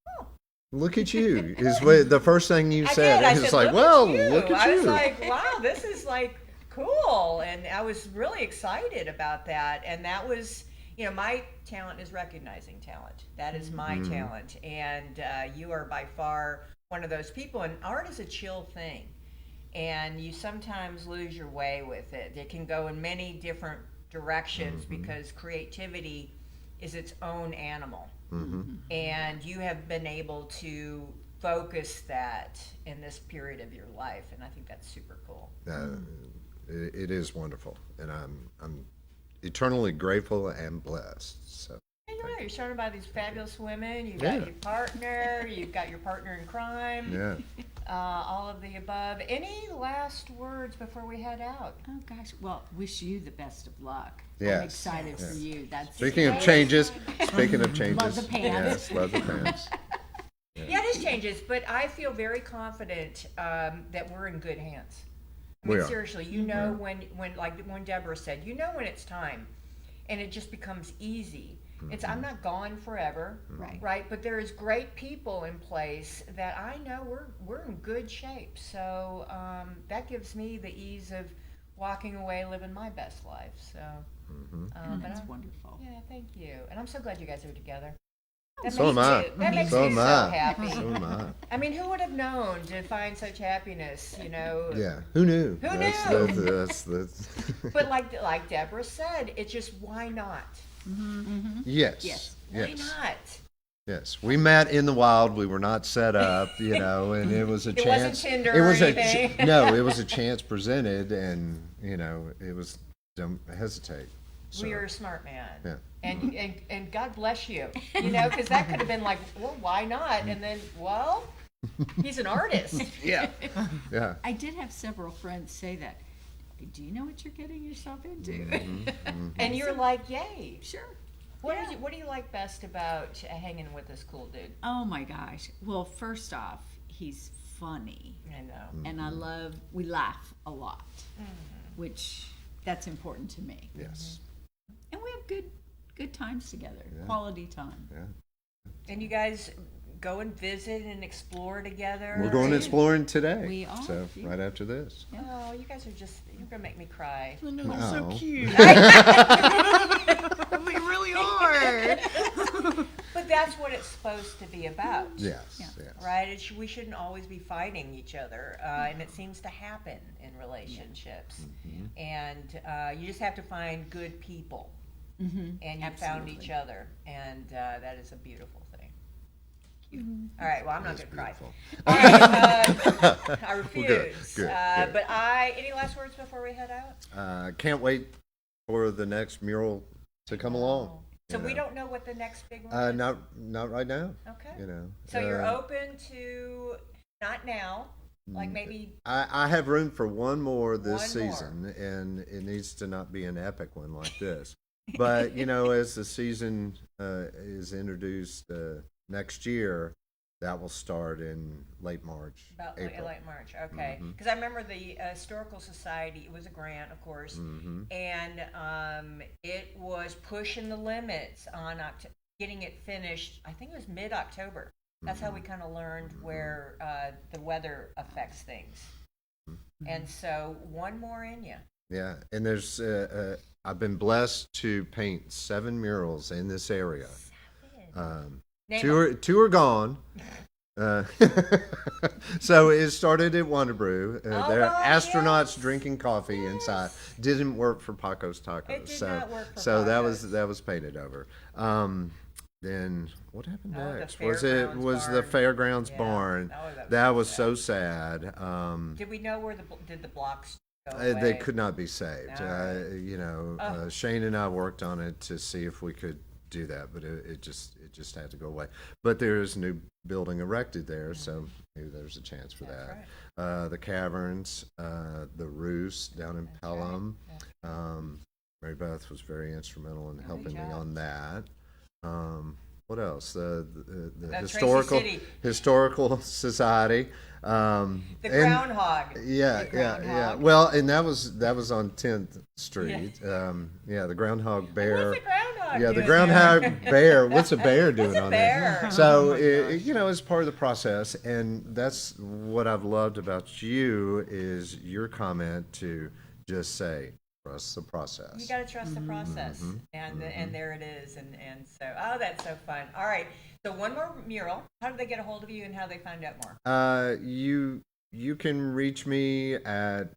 oh. Look at you. Is what the first thing you said. I It's said, like, look well, at you. look at I you. was like, wow, this is like cool. And I was really excited about that. And that was, you know, my talent is recognizing talent. That is my talent. And you are by far one of those people. And art is a chill thing. And you sometimes lose your way with it. It can go in many different directions because creativity is its own animal. And you have been able to focus that in this period of your life, and I think that's super cool. It is wonderful, and I'm eternally grateful and blessed. So. You're surrounded by these fabulous women. You've got your partner. You've got your partner in crime. Yeah. All of the above. Any last words before we head out? Oh gosh, well, wish you the best of luck. Yes. I'm excited for you. That's Speaking of changes, love the pants. Yes, love the pants. Yeah, it is changes, but I feel very confident that we're in good hands. I mean, We are. seriously, you know when like when Deborah said, you know when it's time, and it just becomes easy. It's I'm not gone forever, right? But there is great people in place that I know we're in good shape. So that gives me the ease of walking away, living my best life. So that's wonderful. Yeah, thank you, and I'm so glad you guys are together. So am I. That makes So me am so I. happy. So am I. I mean, who would have known to find such happiness? You know. Yeah. Who knew? Who knew? That's But like Deborah said, it's just why not? Yes. Why not? Yes, we met in the wild. We were not set up, and it was a It chance. wasn't Tinder It was or anything. no, it was a chance presented, and it was don't hesitate. So, Well, you're a smart man. Yeah. And God bless you. Because that could have been like, well, why not? And then, well, he's an artist. Yeah. I did have several friends say that. Do you know what you're getting yourself into? And you're like, yay. Sure. What do you like best about hanging with this cool dude? Oh my gosh. Well, first off, he's funny. I know. And we laugh a lot, which that's important to me. Yes. And we have good times together, quality time. Yeah. And you guys go and visit and explore together. We're going exploring today. We are. So right after this. Oh, you guys you're going to make me cry. I know, they're so No. cute. They really are. But that's what it's supposed to be about. Yes. Right? We shouldn't always be fighting each other. And it seems to happen in relationships. And you just have to find good people. And you found each other. And that is a beautiful thing. All right, well, I'm not going to cry. All right, I refuse. Good. But any last words before we head out? Can't wait for the next mural to come along. So we don't know what the next big one is? Not right now. Okay. You know. So you're open to not now, like maybe. I have room for one more this One more. season, and it needs to not be an epic one like this. But as the season is introduced next year, that will start in late March. About April. late March, okay. Because I remember the Historical Society, it was a grant, of course, and it was pushing the limits on getting it finished. I think it was mid-October. That's how we kind of learned where the weather affects things. And so one more in you. Yeah, and there's I've been blessed to paint 7 murals in this area. 7. Two are gone. So it started at Wonderbrew. There are astronauts drinking coffee inside. Didn't work for Paco's Tacos. It did not work for so Paco's. that was painted over. Then what happened next? The Was the fairgrounds barn? That was so sad. Did we know where did the blocks go away? They could not be saved. No. Shane and I worked on it to see if we could do that, but it just had to go away. But there is a new building erected there, so maybe there's a chance for that. Right. The caverns, the Roost down in Pelham. Mary Beth was very instrumental in helping me on that. What else? The historical society. The groundhog. Yeah. Well, and that was on 10th Street. The groundhog bear. What's a groundhog the doing groundhog bear. What's a bear doing on bear? there? So it's part of the process, and that's what I've loved about you is your comment to just say trust the process. You got to trust the process, and there it is, and so that's so fun. All right, so one more mural. How do they get a hold of you, and how do they find out more? You can reach me at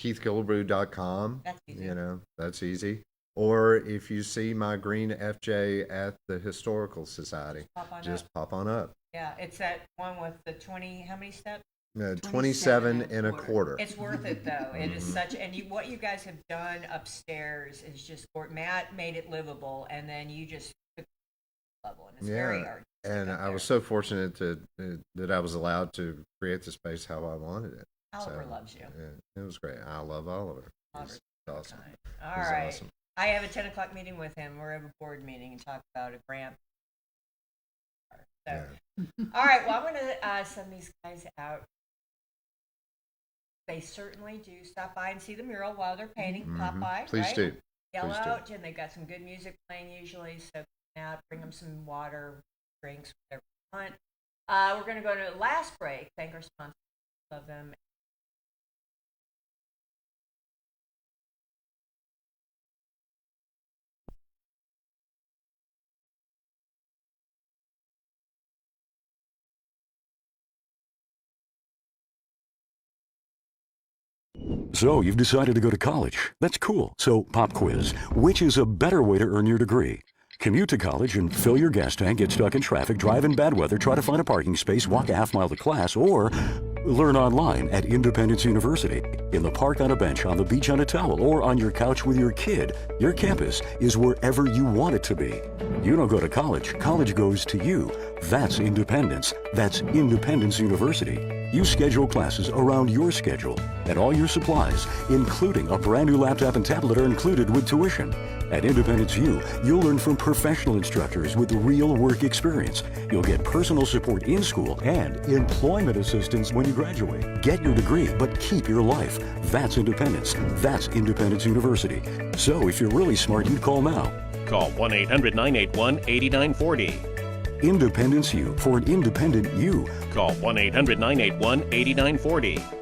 KeithKillebrew.com. That's easy. That's easy. Or if you see my green FJ at the Historical Society, Pop on up. pop on up. Yeah, it's that one with the 20, how many steps? 27 and a quarter. It's worth it though. It is such, and what you guys have done upstairs is just, Matt made it livable, and then you just took it level, and it's very hard. And I was so fortunate that I was allowed to create the space how I wanted it. Oliver loves you. It was great. I love Oliver. He's awesome. All right. Awesome. I have a 10 o'clock meeting with him. We're at a board meeting and talk about a grant. So, all right. Well, I'm going to send these guys out. They certainly do stop by and see the mural while they're painting. Pop by. Please right? do. Yell Please out, do. and they've got some good music playing usually. So come out, bring them some water, drinks, whatever you want. We're going to go to the last break. Thank our sponsors. Love them. So, you've decided to go to college. That's cool. So, pop quiz. Which is a better way to earn your degree? Commute to college and fill your gas tank, get stuck in traffic, drive in bad weather, try to find a parking space, walk a half mile to class, or learn online at Independence University. In the park on a bench, on the beach on a towel, or on your couch with your kid, your campus is wherever you want it to be. You don't go to college. College goes to you. That's independence. That's Independence University. You schedule classes around your schedule, and all your supplies, including a brand new laptop and tablet, are included with tuition. At Independence U, you'll learn from professional instructors with real work experience. You'll get personal support in school and employment assistance when you graduate. Get your degree, but keep your life. That's independence. That's Independence University. So if you're really smart, you'd call now. Call 1-800-981-8940. Independence U for an independent you. Call 1-800-981-8940.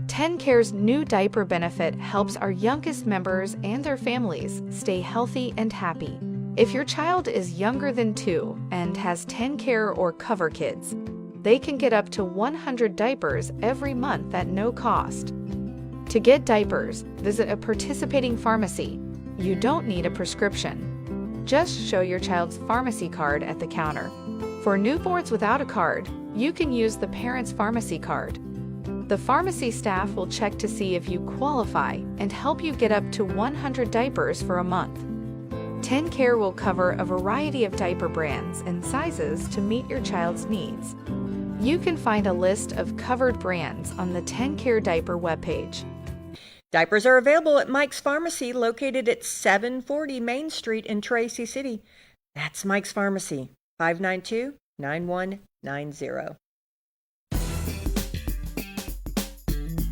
TennCare's new diaper benefit helps our youngest members and their families stay healthy and happy. If your child is younger than 2 and has TennCare or Cover Kids, they can get up to 100 diapers every month at no cost. To get diapers, visit a participating pharmacy. You don't need a prescription. Just show your child's pharmacy card at the counter. For newborns without a card, you can use the parent's pharmacy card. The pharmacy staff will check to see if you qualify and help you get up to 100 diapers for a month. TennCare will cover a variety of diaper brands and sizes to meet your child's needs. You can find a list of covered brands on the TennCare diaper webpage. Diapers are available at Mike's Pharmacy, located at 740 Main Street in Tracy City. That's Mike's Pharmacy, 592-9190.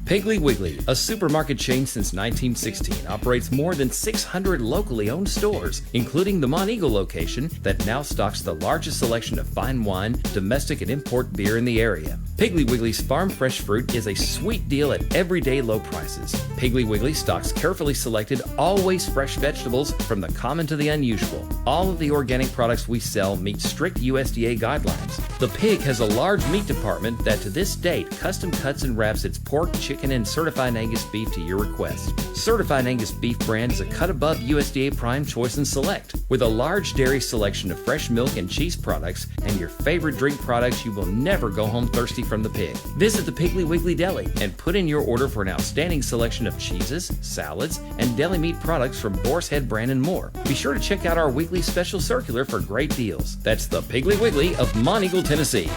Piggly Wiggly, a supermarket chain since 1916, operates more than 600 locally owned stores, including the Monteagle location that now stocks the largest selection of fine wine, domestic and import beer in the area. Piggly Wiggly's farm fresh fruit is a sweet deal at everyday low prices. Piggly Wiggly stocks carefully selected, always fresh vegetables from the common to the unusual. All of the organic products we sell meet strict USDA guidelines. The Pig has a large meat department that to this date custom cuts and wraps its pork, chicken, and Certified Angus beef to your request. Certified Angus beef brand is a cut above USDA Prime Choice and Select. With a large dairy selection of fresh milk and cheese products and your favorite drink products, you will never go home thirsty from the Pig. Visit the Piggly Wiggly Deli and put in your order for an outstanding selection of cheeses, salads, and deli meat products from Boar's Head brand and more. Be sure to check out our weekly special circular for great deals. That's the Piggly Wiggly of Monteagle, Tennessee.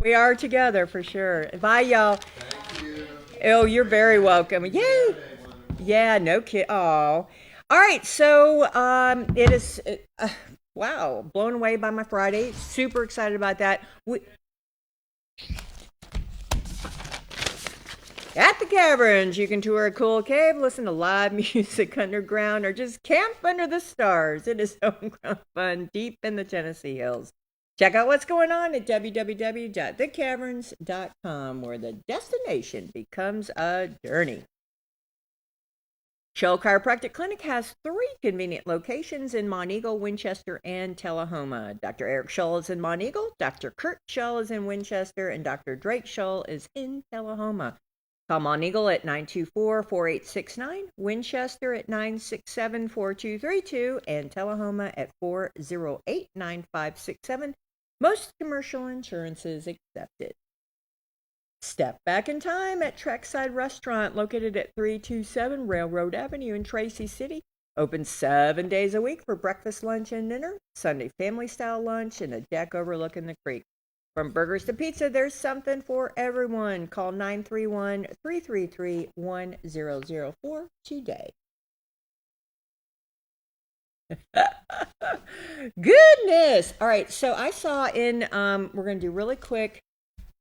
We are together for sure. Bye, y'all. Thank you. Oh, you're very welcome. Yay! Yeah, no kid. Oh, all right. So it is. Wow, blown away by my Friday. Super excited about that. At the Caverns, you can tour a cool cave, listen to live music underground, or just camp under the stars. It is homegrown fun deep in the Tennessee hills. Check out what's going on at www.thecaverns.com, where the destination becomes a journey. Shull Chiropractic Clinic has 3 convenient locations in Monteagle, Winchester, and Tullahoma. Dr. Eric Shull is in Monteagle, Dr. Kurt Shull is in Winchester, and Dr. Drake Shull is in Tullahoma. Call Monteagle at 924-4869, Winchester at 967-4232, and Tullahoma at 408-9567. Most commercial insurances accepted. Step back in time at Trackside Restaurant, located at 327 Railroad Avenue in Tracy City. Open 7 days a week for breakfast, lunch, and dinner. Sunday family-style lunch and a deck overlooking the creek. From burgers to pizza, there's something for everyone. Call 931-333-1004 today. Goodness! All right, so I saw we're going to do really quick.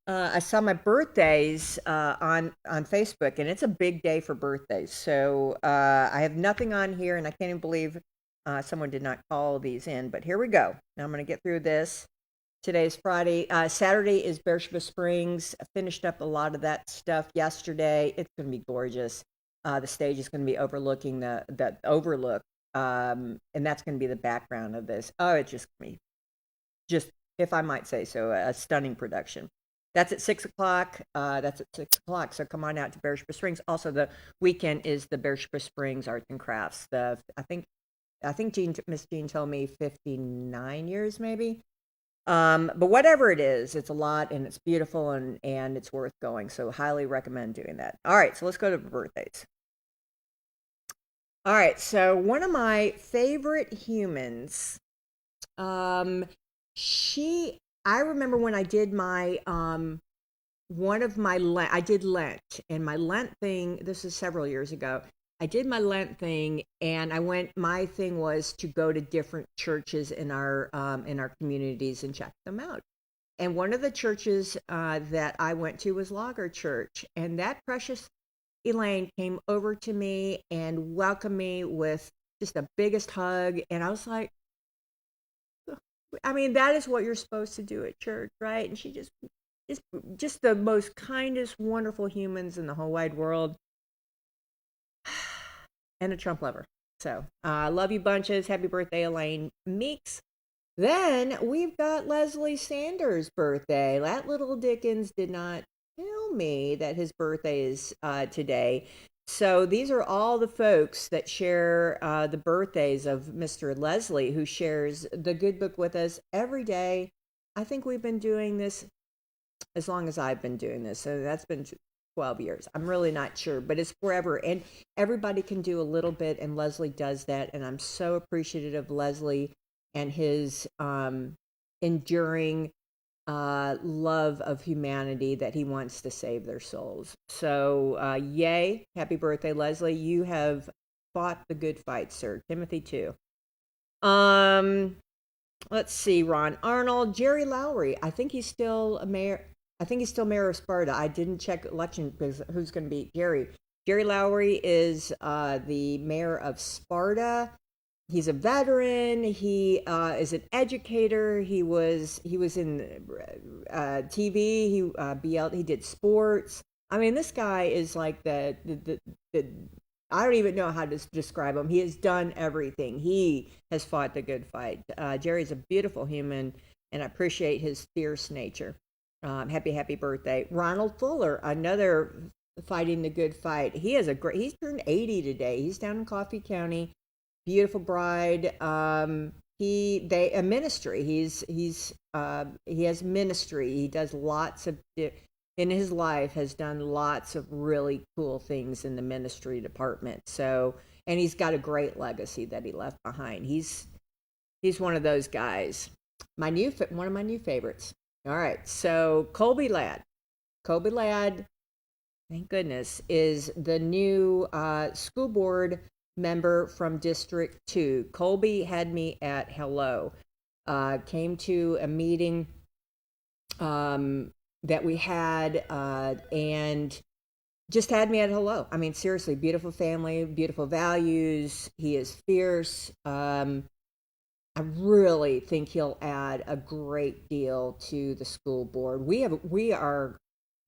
I saw my birthdays on Facebook, and it's a big day for birthdays. So I have nothing on here, and I can't even believe someone did not call these in. But here we go. Now I'm going to get through this. Today's Friday. Saturday is Beersheba Springs. I finished up a lot of that stuff yesterday. It's going to be gorgeous. The stage is going to be overlooking the overlook, and that's going to be the background of this. Oh, it's just going to be, just if I might say so, a stunning production. That's at 6 o'clock. So come on out to Beersheba Springs. Also, the weekend is the Beersheba Springs Arts and Crafts. I think Miss Jean told me 59 years maybe. But whatever it is, it's a lot and it's beautiful and it's worth going. So highly recommend doing that. All right, so let's go to birthdays. All right, so one of my favorite humans, I remember when I did my, I did Lent, and my Lent thing, this is several years ago, I did my Lent thing, and my thing was to go to different churches in our communities and check them out. And one of the churches that I went to was Lager Church, and that precious Elaine came over to me and welcomed me with just the biggest hug, and I was like, I mean, that is what you're supposed to do at church, right? And she just the most kindest, wonderful humans in the whole wide world, and a Trump lover. So, love you bunches. Happy birthday, Elaine Meeks. Then we've got Leslie Sanders' birthday. That little Dickens did not tell me that his birthday is today. So these are all the folks that share the birthdays of Mr. Leslie, who shares the Good Book with us every day. I think we've been doing this as long as I've been doing this. So that's been 12 years. I'm really not sure, but it's forever. And everybody can do a little bit, and Leslie does that. And I'm so appreciative of Leslie and his enduring love of humanity, that he wants to save their souls. So yay, happy birthday, Leslie. You have fought the good fight, sir. Timothy too. Let's see, Ron Arnold, Jerry Lowry. I think he's still mayor of Sparta. I didn't check election because who's going to be Jerry. Jerry Lowry is the mayor of Sparta. He's a veteran. He is an educator. He was in TV. He did sports. I mean, this guy is like the I don't even know how to describe him. He has done everything. He has fought the good fight. Jerry's a beautiful human, and I appreciate his fierce nature. Happy birthday, Ronald Fuller, another fighting the good fight. He's turned 80 today. He's down in Coffee County. Beautiful bride. He has ministry. He has ministry. He does lots of in his life, has done lots of really cool things in the ministry department. So, and he's got a great legacy that he left behind. He's one of those guys. One of my new favorites. All right. So Colby Ladd, thank goodness, is the new school board member from District 2. Colby had me at hello. Came to a meeting that we had and just had me at hello. I mean, seriously, beautiful family, beautiful values. He is fierce. I really think he'll add a great deal to the school board. We are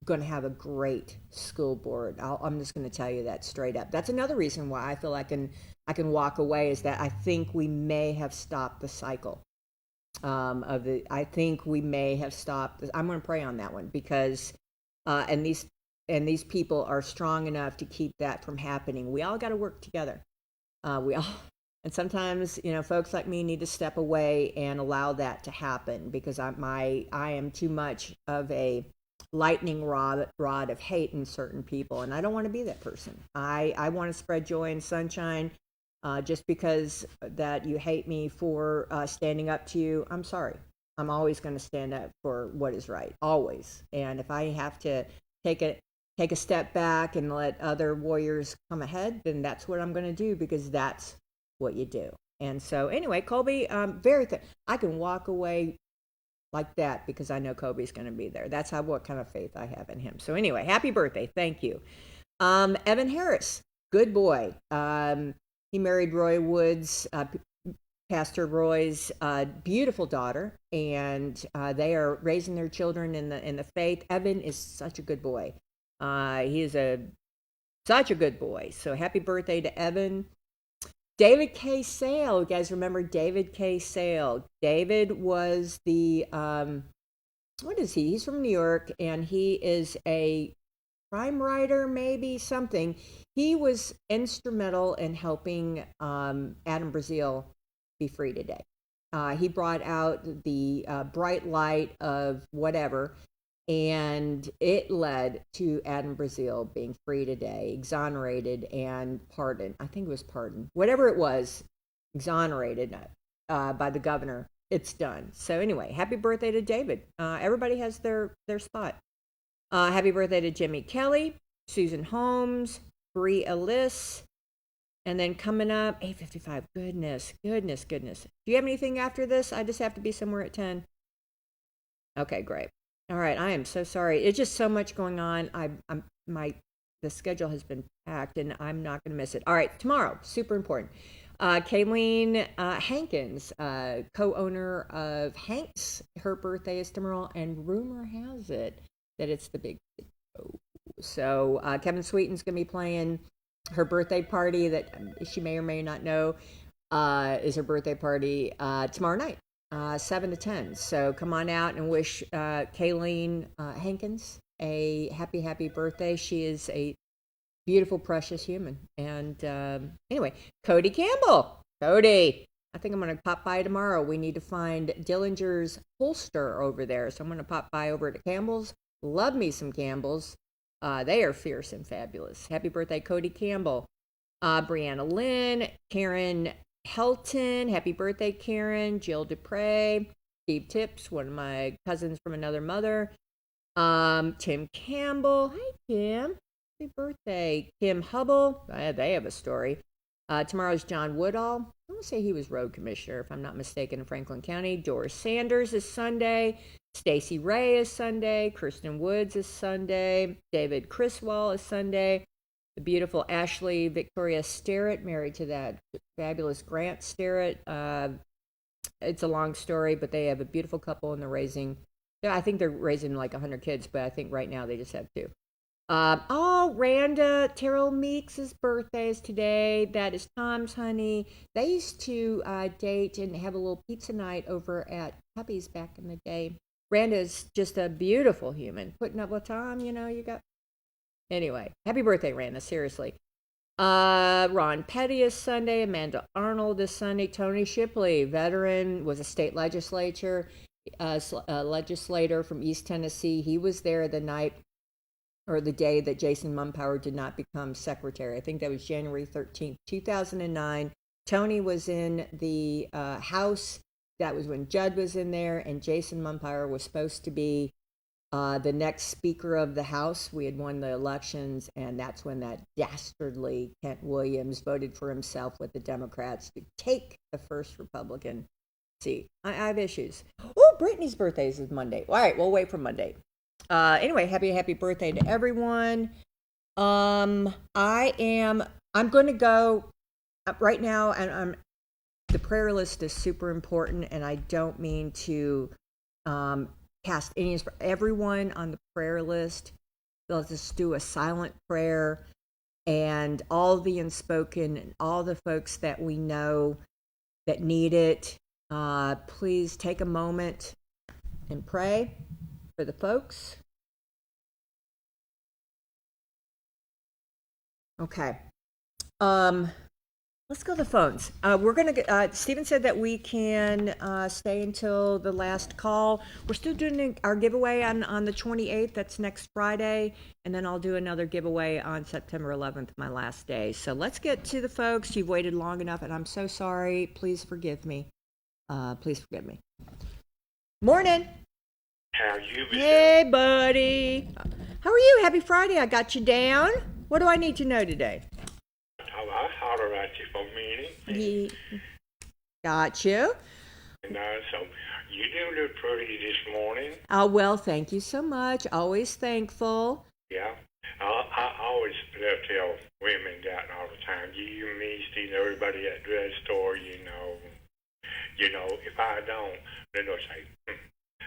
going to have a great school board. I'm just going to tell you that straight up. That's another reason why I feel I can walk away, is that I think we may have stopped the cycle I think we may have stopped. I'm going to pray on that one, because and these people are strong enough to keep that from happening. We all got to work together. And sometimes, folks like me need to step away and allow that to happen, because I am too much of a lightning rod of hate in certain people, and I don't want to be that person. I want to spread joy and sunshine. Just because that you hate me for standing up to you, I'm sorry. I'm always going to stand up for what is right, always. And if I have to take a step back and let other warriors come ahead, then that's what I'm going to do, because that's what you do. And so anyway, Colby, I can walk away like that because I know Kobe's going to be there. That's what kind of faith I have in him. So anyway, happy birthday. Thank you. Evan Harris, good boy. He married Roy Woods, Pastor Roy's beautiful daughter, and they are raising their children in the faith. Evan is such a good boy. He is such a good boy. So happy birthday to Evan. David K. Sale. You guys remember David K. Sale? David was the, what is he? He's from New York, and he is a crime writer, maybe something. He was instrumental in helping Adam Brazil be free today. He brought out the bright light of whatever, and it led to Adam Brazil being free today, exonerated and pardoned. I think it was pardoned. Whatever it was, exonerated by the governor. It's done. So anyway, happy birthday to David. Everybody has their spot. Happy birthday to Jimmy Kelly, Susan Holmes, Bree Ellis, and then coming up, 8:55. Goodness. Do you have anything after this? I just have to be somewhere at 10. Okay, great. All right, I am so sorry. It's just so much going on. The schedule has been packed, and I'm not going to miss it. All right, tomorrow, super important. Kayleen Hankins, co-owner of Hanks, her birthday is tomorrow, and rumor has it that it's the big show. So Kevin Sweeten's going to be playing her birthday party that she may or may not know is her birthday party tomorrow night, 7 to 10. So come on out and wish Kayleen Hankins a happy birthday. She is a beautiful, precious human. And anyway, Cody Campbell. Cody, I think I'm going to pop by tomorrow. We need to find Dillinger's holster over there. So I'm going to pop by over to Campbell's. Love me some Campbell's. They are fierce and fabulous. Happy birthday, Cody Campbell. Brianna Lynn, Karen Helton. Happy birthday, Karen. Jill Dupre. Steve Tips, one of my cousins from another mother. Tim Campbell. Hi, Kim. Happy birthday. Kim Hubble. They have a story. Tomorrow's John Woodall. I want to say he was road commissioner, if I'm not mistaken, in Franklin County. Doris Sanders is Sunday. Stacey Ray is Sunday. Kristen Woods is Sunday. David Criswell is Sunday. The beautiful Ashley Victoria Sterrett, married to that fabulous Grant Sterrett. It's a long story, but they have a beautiful couple, and they're raising, I think they're raising like 100 kids, but I think right now they just have 2. Randa Terrell Meeks' birthday is today. That is Tom's honey. They used to date and have a little pizza night over at Hubby's back in the day. Randa is just a beautiful human. Putting up with Tom, you got... Anyway, happy birthday, Randa, seriously. Ron Petty is Sunday. Amanda Arnold is Sunday. Tony Shipley, veteran, was a state legislator from East Tennessee. He was there the night or the day that Jason Mumpower did not become secretary. I think that was January 13th, 2009. Tony was in the House. That was when Judd was in there, and Jason Mumpower was supposed to be the next Speaker of the House. We had won the elections, and that's when that dastardly Kent Williams voted for himself with the Democrats to take the first Republican seat. I have issues. Oh, Brittany's birthday is Monday. All right, we'll wait for Monday. Anyway, happy birthday to everyone. I'm going to go right now, and the prayer list is super important, and I don't mean to cast any. Everyone on the prayer list Let's just do a silent prayer, and all the unspoken and all the folks that we know that need it. Please take a moment and pray for the folks. Okay. Let's go to the phones. We're going to, Stephen said that we can stay until the last call. We're still doing our giveaway on the 28th. That's next Friday. And then I'll do another giveaway on September 11th, my last day. So let's get to the folks. You've waited long enough, and I'm so sorry. Please forgive me. Please forgive me. Morning. How you been? Hey, buddy. How are you? Happy Friday. I got you down. What do I need to know today? I holler at you for a minute. Got you. And so you didn't look pretty this morning. Oh, well, thank you so much. Always thankful. Yeah. I always love to tell women that all the time. You and me, Steve, everybody at the drugstore, you know, if I don't, then they'll say,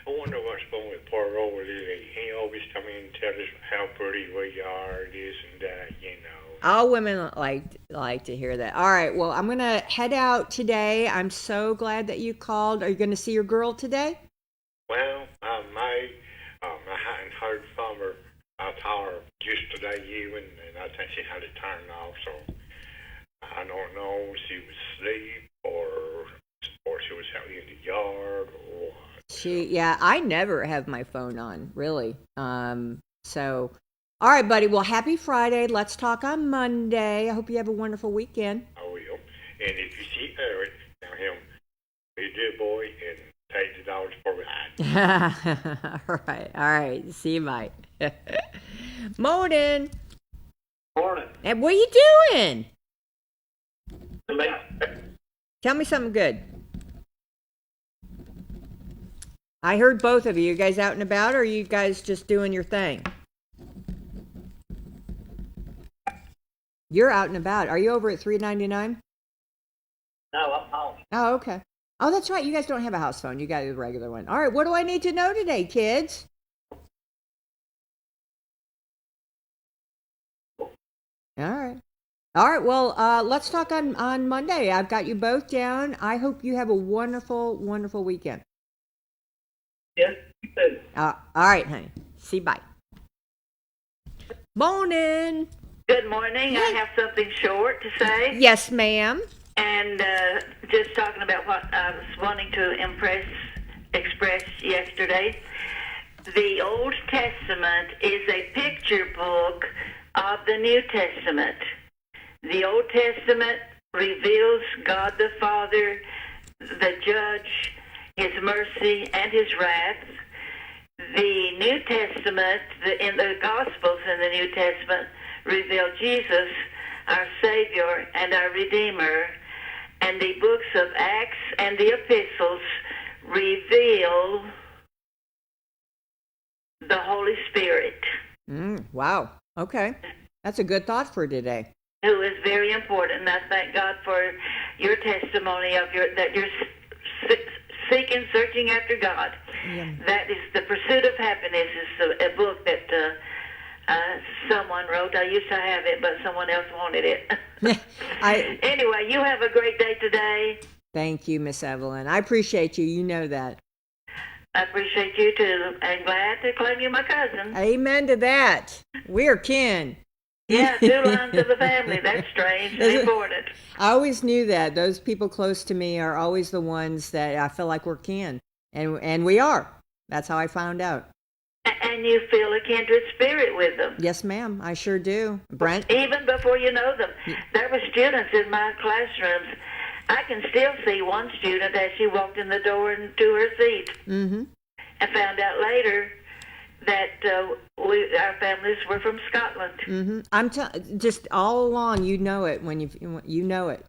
I wonder what's going with poor old Lily. He always come in and tell us how pretty we are, this and that, you know. All women like to hear that. All right, well, I'm going to head out today. I'm so glad that you called. Are you going to see your girl today? Well, I may. I hadn't heard from her. I saw her just today even, and I think she had it turned off, so I don't know if she was asleep or she was out in the yard or what. I never have my phone on, really. So, all right, buddy. Well, happy Friday. Let's talk on Monday. I hope you have a wonderful weekend. I will. And if you see Eric, tell him, be a good boy and take the dogs for a ride. All right. See you, Mike. Morning. Morning. And what are you doing? Tell me something good. I heard both of you. You guys out and about, or are you guys just doing your thing? You're out and about. Are you over at 399? No, I'm home. Oh, okay. Oh, that's right. You guys don't have a house phone. You got a regular one. All right. What do I need to know today, kids? All right. All right. Well, let's talk on Monday. I've got you both down. I hope you have a wonderful, wonderful weekend. Yes, you too. All right, honey. See you. Bye. Morning. Good morning. I have something short to say. Yes, ma'am. And just talking about what I was wanting to express yesterday. The Old Testament is a picture book of the New Testament. The Old Testament reveals God the Father, the Judge, His mercy, and His wrath. The New Testament, in the Gospels in the New Testament, reveal Jesus, our Savior and our Redeemer. And the books of Acts and the epistles reveal the Holy Spirit. Wow. Okay. That's a good thought for today. Who is very important. And I thank God for your testimony of that you're seeking, searching after God. Yeah. That is The Pursuit of Happiness is a book that someone wrote. I used to have it, but someone else wanted it. Anyway, you have a great day today. Thank you, Miss Evelyn. I appreciate you. You know that. I appreciate you too. I'm glad to claim you my cousin. Amen to that. We're kin. Yeah, 2 lines of the family. That's strange and important. I always knew that. Those people close to me are always the ones that I feel like we're kin. And we are. That's how I found out. And you feel a kindred spirit with them. Yes, ma'am. I sure do. Brent? Even before you know them. There were students in my classrooms. I can still see one student as she walked in the door and to her seat. Mm-hmm. I found out later that our families were from Scotland. Mm-hmm. I'm just all along, you know it when you know it.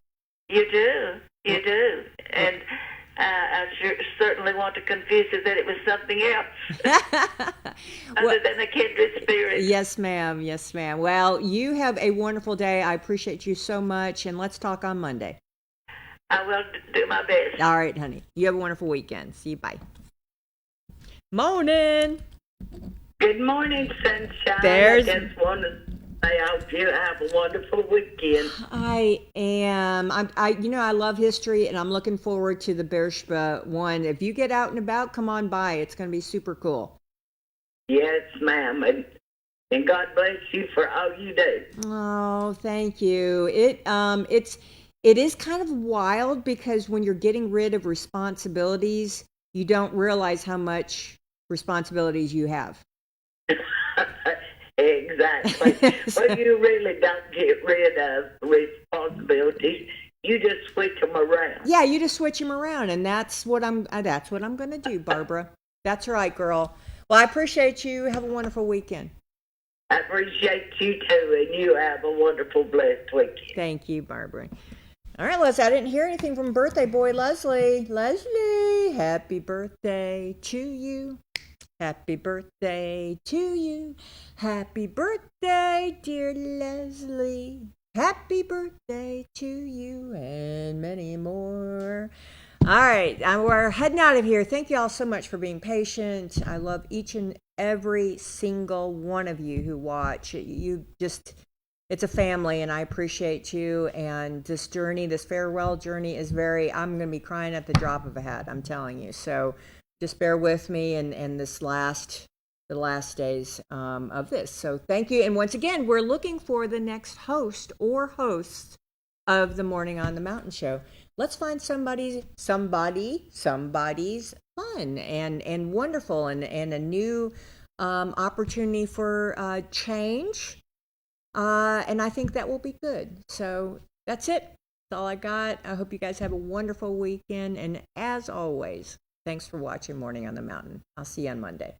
You do. You do. And I certainly want to confuse it that it was something else other than a kindred spirit. Yes, ma'am. Yes, ma'am. Well, you have a wonderful day. I appreciate you so much, and let's talk on Monday. I will do my best. All right, honey. You have a wonderful weekend. See you. Bye. Morning. Good Good morning, sunshine. There's- I just want to say I hope you have a wonderful weekend. I am. I love history, and I'm looking forward to the Bershba one. If you get out and about, come on by. It's going to be super cool. Yes, ma'am. And God bless you for all you do. Oh, thank you. It is kind of wild because when you're getting rid of responsibilities, you don't realize how much responsibilities you have. Exactly. Well, you really don't get rid of responsibilities. You just switch them around. Yeah, you just switch them around, and that's what I'm going to do, Barbara. That's right, girl. Well, I appreciate you. Have a wonderful weekend. I appreciate you too, and you have a wonderful, blessed weekend. Thank you, Barbara. All right, Leslie, I didn't hear anything from birthday boy Leslie. Leslie, happy birthday to you. Happy birthday to you. Happy birthday, dear Leslie. Happy birthday to you and many more. All right, we're heading out of here. Thank you all so much for being patient. I love each and every single one of you who watch. It's a family, and I appreciate you. And this journey, this farewell journey I'm going to be crying at the drop of a hat, I'm telling you. So just bear with me and the last days of this. So thank you. And once again, we're looking for the next host or hosts of the Morning on the Mountain show. Let's find somebody's fun and wonderful and a new opportunity for change. And I think that will be good. So that's it. That's all I got. I hope you guys have a wonderful weekend. And as always, thanks for watching Morning on the Mountain. I'll see you on Monday.